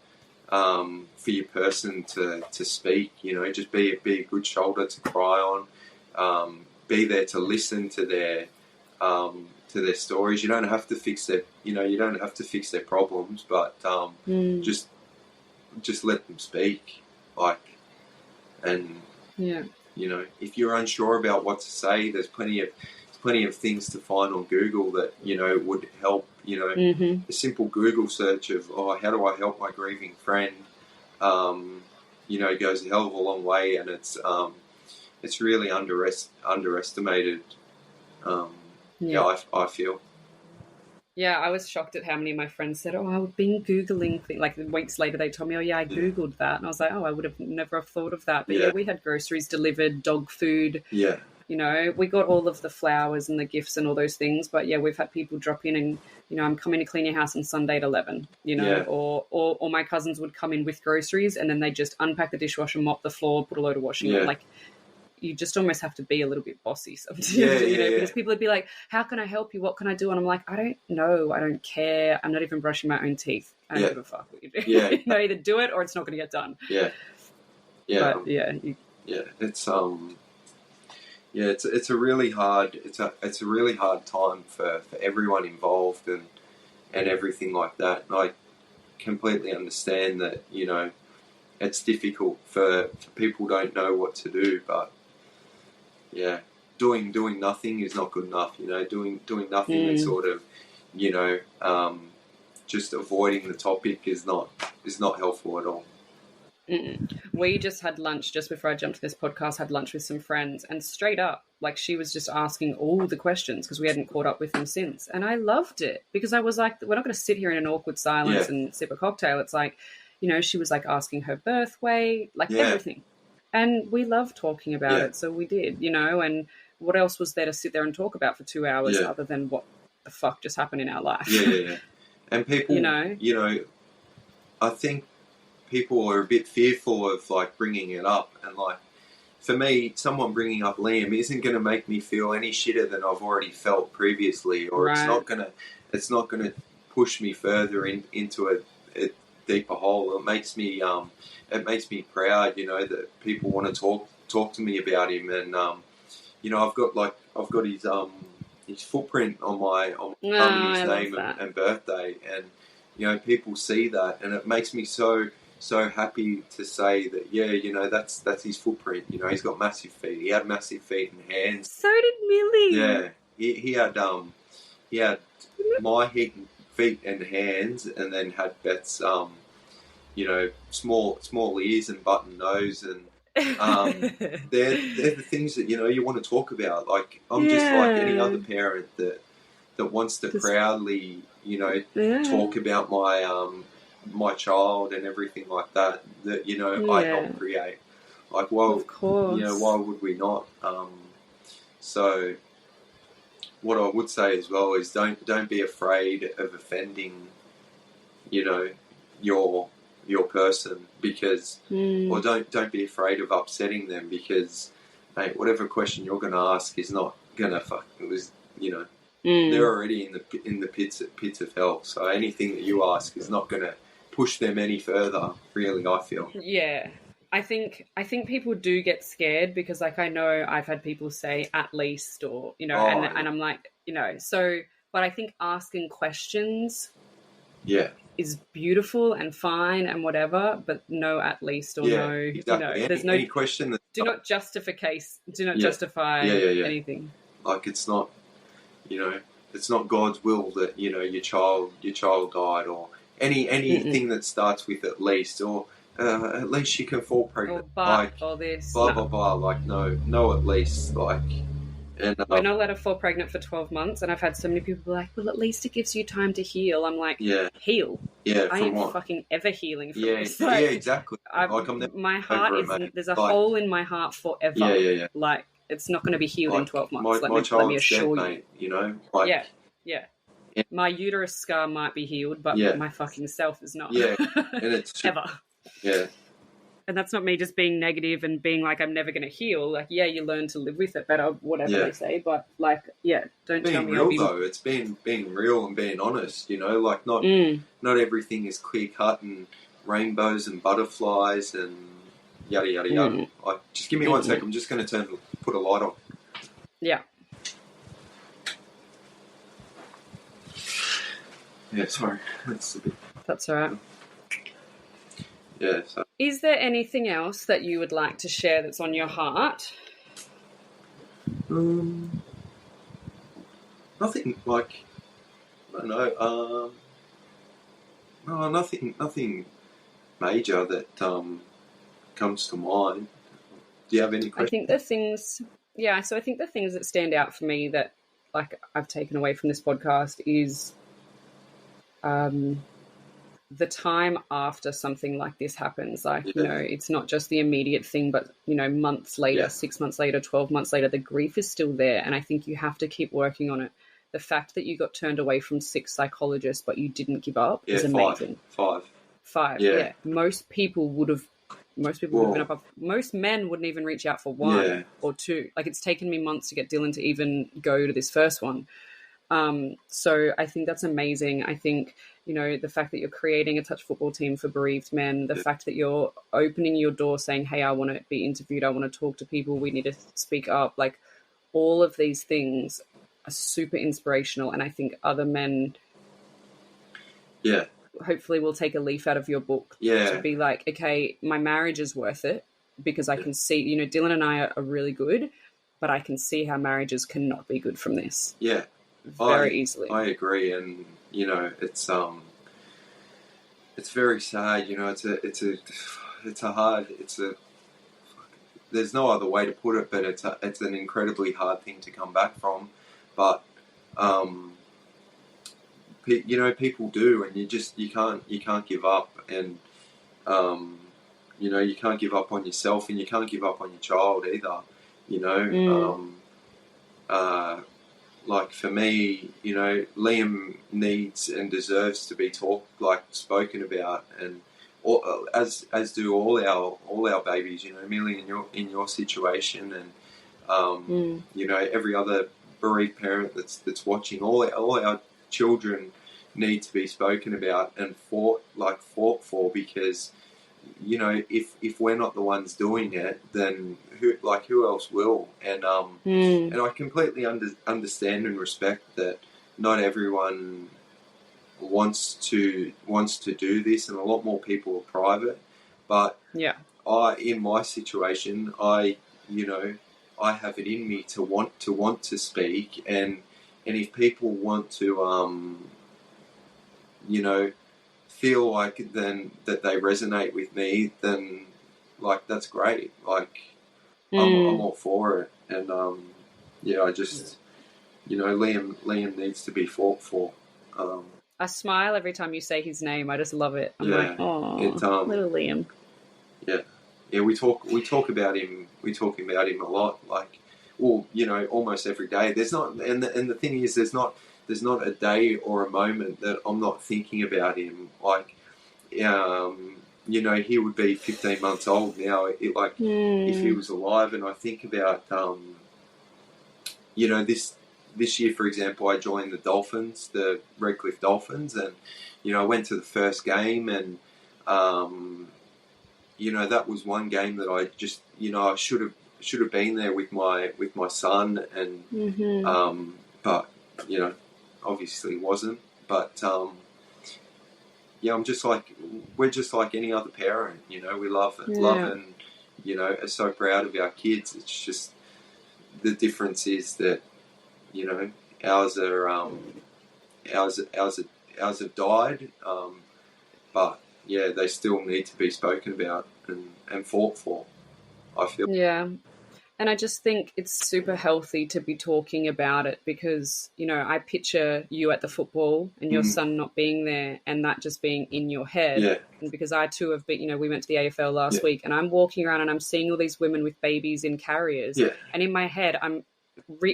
your person to speak. Just be a good shoulder to cry on. Be there to listen to their stories. You don't have to fix their problems, but just let them speak. Like, and if you're unsure about what to say, there's plenty of things to find on Google that would help. A simple Google search of how do I help my grieving friend, goes a hell of a long way, and it's really underestimated. I feel. Yeah, I was shocked at how many of my friends said, I've been Googling things. Like weeks later, they told me, I Googled that. And I was like, I would have never have thought of that. But we had groceries delivered, dog food. Yeah. We got all of the flowers and the gifts and all those things. But we've had people drop in and, I'm coming to clean your house on Sunday at 11, or my cousins would come in with groceries and then they just unpack the dishwasher, mop the floor, put a load of washing on. Like, you just almost have to be a little bit bossy sometimes, because people would be like, how can I help you? What can I do? And I'm like, I don't know. I don't care. I'm not even brushing my own teeth. I don't give a fuck what you do. Yeah. Either do it or it's not going to get done. Yeah. Yeah. But, it's a really hard time for everyone involved and everything like that. And I completely understand that, it's difficult for people who don't know what to do, but doing nothing is not good enough. Doing nothing and sort of just avoiding the topic is not helpful at all. We just had lunch just before I jumped to this podcast, had lunch with some friends, and straight up, like, she was just asking all the questions because we hadn't caught up with them since. And I loved it because I was like, we're not going to sit here in an awkward silence and sip a cocktail. It's like, you know, she was like asking her birth weight, like everything. And we love talking about it. So we did, you know, and what else was there to sit there and talk about for 2 hours other than what the fuck just happened in our life? Yeah. And people, you know, I think people are a bit fearful of like bringing it up, and like for me, someone bringing up Liam isn't going to make me feel any shitter than I've already felt previously, or it's not gonna push me further into a deeper hole. It makes me proud, you know, that people want to talk to me about him, and you know, I've got his footprint on my his name and birthday, and you know, people see that, and it makes me so happy to say that, you know, that's his footprint. You know, he's got massive feet. He had massive feet and hands. So did Milli. Yeah, he had my feet and hands, and then had Beth's you know, small ears and button nose, and they're the things that, you know, you want to talk about. Like, I'm just like any other parent that wants to proudly, you know, talk about my child and everything like that, you know, I helped create. Like, well, of course, you know, why would we not? So what I would say as well is don't be afraid of offending, you know, your person, because or don't be afraid of upsetting them, because, mate, whatever question you're going to ask is not going to you know, they're already in the pits of hell. So anything that you ask is not going to push them any further, really, I feel. Yeah. I think people do get scared because, like, I know I've had people say at least, or, you know, and I'm like, you know, so, but I think asking questions is beautiful and fine and whatever, but no at least, or no, exactly. You know, there's any question that do not justify anything. Like, it's not, you know, it's not God's will that, you know, your child died, or anything that starts with at least, or at least she can fall pregnant, or but, like, or this, blah blah blah. Like, no, at least, like, and we're not allowed to fall pregnant for 12 months, and I've had so many people be like, well, at least it gives you time to heal. I'm like, heal? I ain't fucking ever healing from this. Like, exactly. Like, my heart is, there's a hole in my heart forever. Like, it's not going to be healed in 12 months. Let me assure you. Mate, you know, like, my uterus scar might be healed, but my fucking self is not. And it's ever. Yeah. And that's not me just being negative and being like, I'm never going to heal. Like, you learn to live with it better, whatever they say. But, like, don't being tell me. Real, though, it's being real and being honest, you know? Like, not everything is clear-cut and rainbows and butterflies and yada, yada, yada. Like, just give me 1 sec. I'm just going to put a light on. Yeah. Yeah, sorry. That's all right. Yeah. So. Is there anything else that you would like to share that's on your heart? Nothing, like, I don't know. No, nothing major that comes to mind. Do you have any questions? I think the things that stand out for me that, like, I've taken away from this podcast is the time after something like this happens. Like, you know, it's not just the immediate thing, but, you know, months later, 6 months later, 12 months later, the grief is still there. And I think you have to keep working on it. The fact that you got turned away from 6 psychologists, but you didn't give up is amazing. Five. Yeah. Most people would have been up. Most men wouldn't even reach out for 1 or 2. Like, it's taken me months to get Dylan to even go to this first one. So I think that's amazing. I think, you know, the fact that you're creating a touch football team for bereaved men, the fact that you're opening your door saying, hey, I want to be interviewed, I want to talk to people, we need to speak up. Like, all of these things are super inspirational. And I think other men hopefully will take a leaf out of your book to be like, okay, my marriage is worth it because I can see, you know, Dylan and I are really good, but I can see how marriages cannot be good from this. Yeah. Very easily. I agree. And, you know, it's it's very sad. There's no other way to put it, but it's an incredibly hard thing to come back from. But people do, and you can't give up, and you can't give up on yourself, and you can't give up on your child either. Like for me, Liam needs and deserves to be spoken about, and as do all our babies. Millie, in your situation, and every other bereaved parent that's watching, all our children need to be spoken about and fought for, because if we're not the ones doing it, then who else will? And I completely understand and respect that not everyone wants to do this, and a lot more people are private. But in my situation, I have it in me to want to speak, and if people want to feel like then that they resonate with me, then that's great. I'm all for it, and I just Liam needs to be fought for. I smile every time you say his name. I just love it. I'm like, oh, little Liam. Yeah. We talk about him. We talk about him a lot. Almost every day. There's not, and the thing is, there's not a day or a moment that I'm not thinking about him. He would be 15 months old now. If he was alive, and I think about, this year, for example, I joined the Dolphins, the Redcliffe Dolphins, and I went to the first game, and that was one game that I just I should have been there with my son, and but obviously wasn't. But I'm just we're just like any other parent. We love and are so proud of our kids. It's just the difference is that ours have died, but they still need to be spoken about and fought for, I feel. Yeah. And I just think it's super healthy to be talking about it, because, I picture you at the football and your son not being there, and that just being in your head. Yeah. And because I too have been, we went to the AFL last week, and I'm walking around and I'm seeing all these women with babies in carriers. Yeah. And in my head, I'm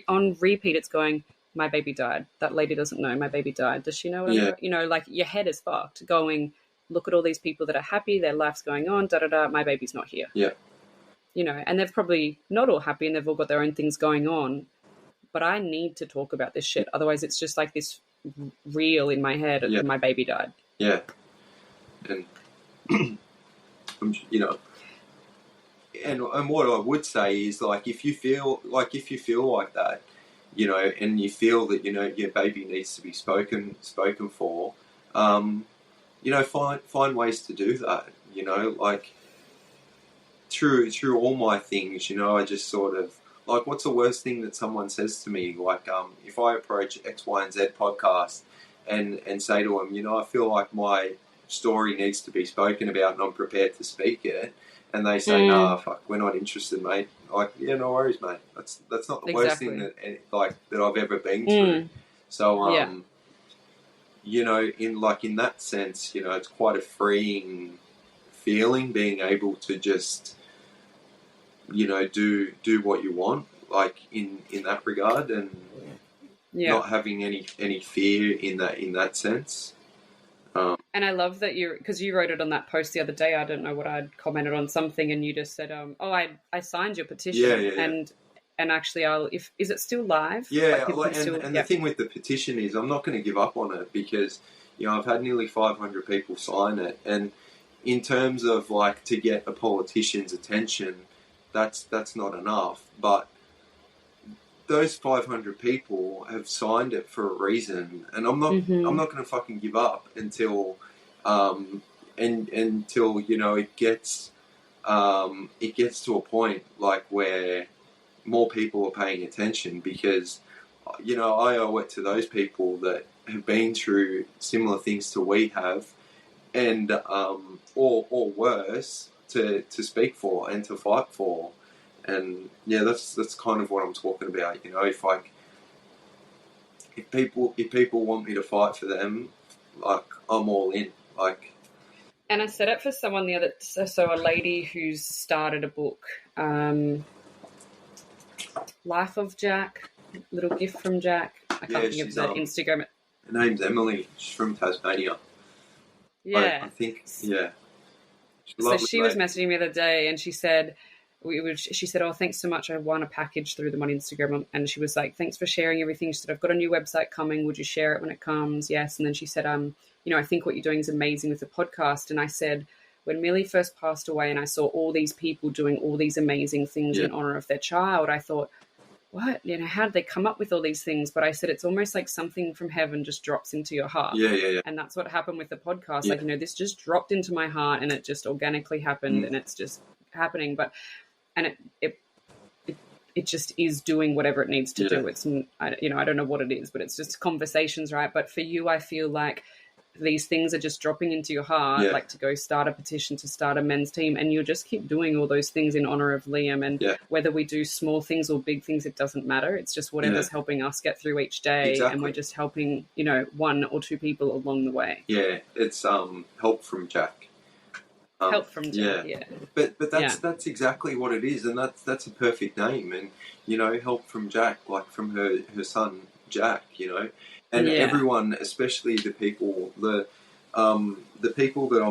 on repeat, it's going, my baby died. That lady doesn't know my baby died. Does she know what I'm doing? Your head is fucked going, look at all these people that are happy, their life's going on, my baby's not here. Yeah. And they're probably not all happy and they've all got their own things going on. But I need to talk about this shit. Otherwise, it's just like this reel in my head of my baby died. Yeah. And, and what I would say is, if you feel like that, and you feel that, your baby needs to be spoken for, find ways to do that, through all my things, I just sort of, what's the worst thing that someone says to me? If I approach X, Y, and Z podcast and say to them, I feel like my story needs to be spoken about and I'm prepared to speak it, and they say, nah, fuck, we're not interested, mate. No worries, mate. That's not the worst thing that I've ever been through. So, in that sense, it's quite a freeing feeling, being able to just do what you want, in that regard, and not having any fear in that sense. And I love that because you wrote it on that post the other day. I don't know what I'd commented on something, and you just said, I signed your petition, and actually is it still live? Yeah, the thing with the petition is, I'm not going to give up on it, because I've had nearly 500 people sign it, and in terms of to get a politician's attention, that's not enough. But those 500 people have signed it for a reason, and I'm not going to fucking give up until until it gets to a point where more people are paying attention, because I owe it to those people that have been through similar things to we have, and or worse to speak for and to fight for. And yeah, that's kind of what I'm talking about. You know, if people want me to fight for them, like, I'm all in. Like, and I said it for someone the other, so a lady who's started a book, Life of Jack, little gift from Jack. I can't think of the Instagram. Her name's Emily. She's from Tasmania. Yeah, I think, yeah. So she was messaging me the other day, and she said, she said, "Oh, thanks so much. I won a package through them on Instagram." And she was like, "Thanks for sharing everything." She said, "I've got a new website coming. Would you share it when it comes?" Yes. And then she said, "You know, I think what you're doing is amazing with the podcast." And I said, when Milli first passed away and I saw all these people doing all these amazing things in honor of their child, I thought, what? You know, how did they come up with all these things? But I said, it's almost like something from heaven just drops into your heart. Yeah. And that's what happened with the podcast. Like, you know, this just dropped into my heart and it just organically happened and it's just happening. And it just is doing whatever it needs to do. It's, you know, I don't know what it is, but it's just conversations, right? But for you, I feel like these things are just dropping into your heart, like to go start a petition to start a men's team, and you'll just keep doing all those things in honor of Liam. And whether we do small things or big things, it doesn't matter. It's just whatever's helping us get through each day, and we're just helping, you know, one or two people along the way. Yeah, it's help from Jack. Help from Jack. Yeah. But that's exactly what it is, and that's a perfect name. And you know, help from Jack, like from her son Jack. You know. And everyone, especially the people that I'm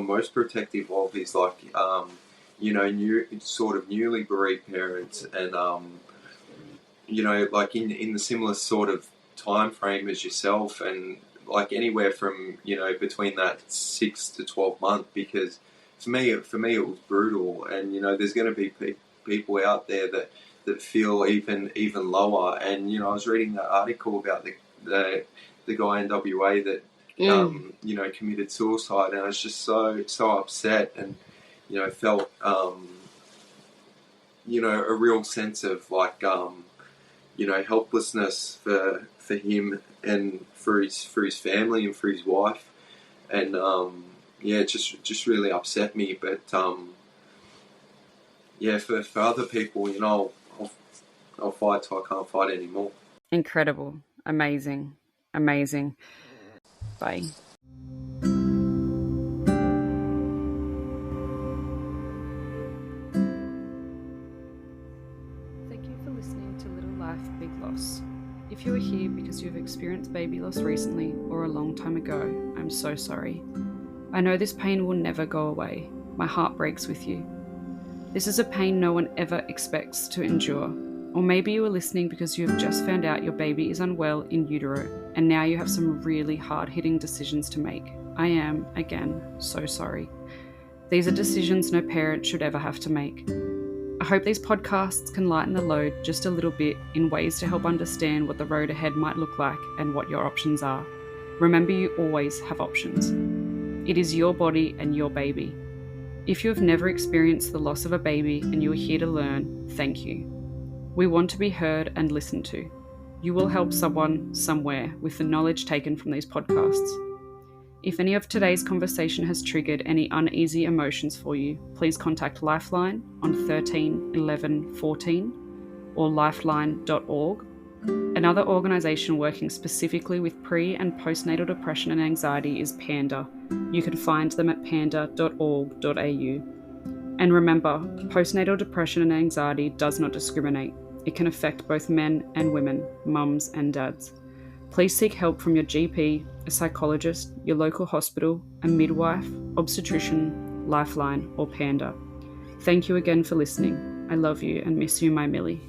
most protective of is like, you know, newly bereaved parents, and you know, like in the similar sort of time frame as yourself, and like anywhere from, you know, between that 6 to 12 month, because for me it was brutal, and you know, there's going to be people out there that feel even lower. And you know, I was reading that article about the guy in WA that you know, committed suicide, and I was just so upset, and you know, felt you know, a real sense of like you know, helplessness for him and for his family and for his wife, and it just really upset me. But for other people, you know, I'll fight till I can't fight anymore. Incredible. Amazing. Bye. Thank you for listening to Little Life, Big Loss. If you are here because you've experienced baby loss recently or a long time ago, I'm so sorry. I know this pain will never go away. My heart breaks with you. This is a pain no one ever expects to endure. Or maybe you are listening because you have just found out your baby is unwell in utero, and now you have some really hard-hitting decisions to make. I am, again, so sorry. These are decisions no parent should ever have to make. I hope these podcasts can lighten the load just a little bit in ways to help understand what the road ahead might look like and what your options are. Remember, you always have options. It is your body and your baby. If you have never experienced the loss of a baby and you are here to learn, thank you. We want to be heard and listened to. You will help someone, somewhere, with the knowledge taken from these podcasts. If any of today's conversation has triggered any uneasy emotions for you, please contact Lifeline on 13 11 14 or lifeline.org, another organisation working specifically with pre- and postnatal depression and anxiety is Panda. You can find them at panda.org.au. And remember, postnatal depression and anxiety does not discriminate. It can affect both men and women, mums and dads. Please seek help from your GP, a psychologist, your local hospital, a midwife, obstetrician, Lifeline, or Panda. Thank you again for listening. I love you and miss you, my Milli.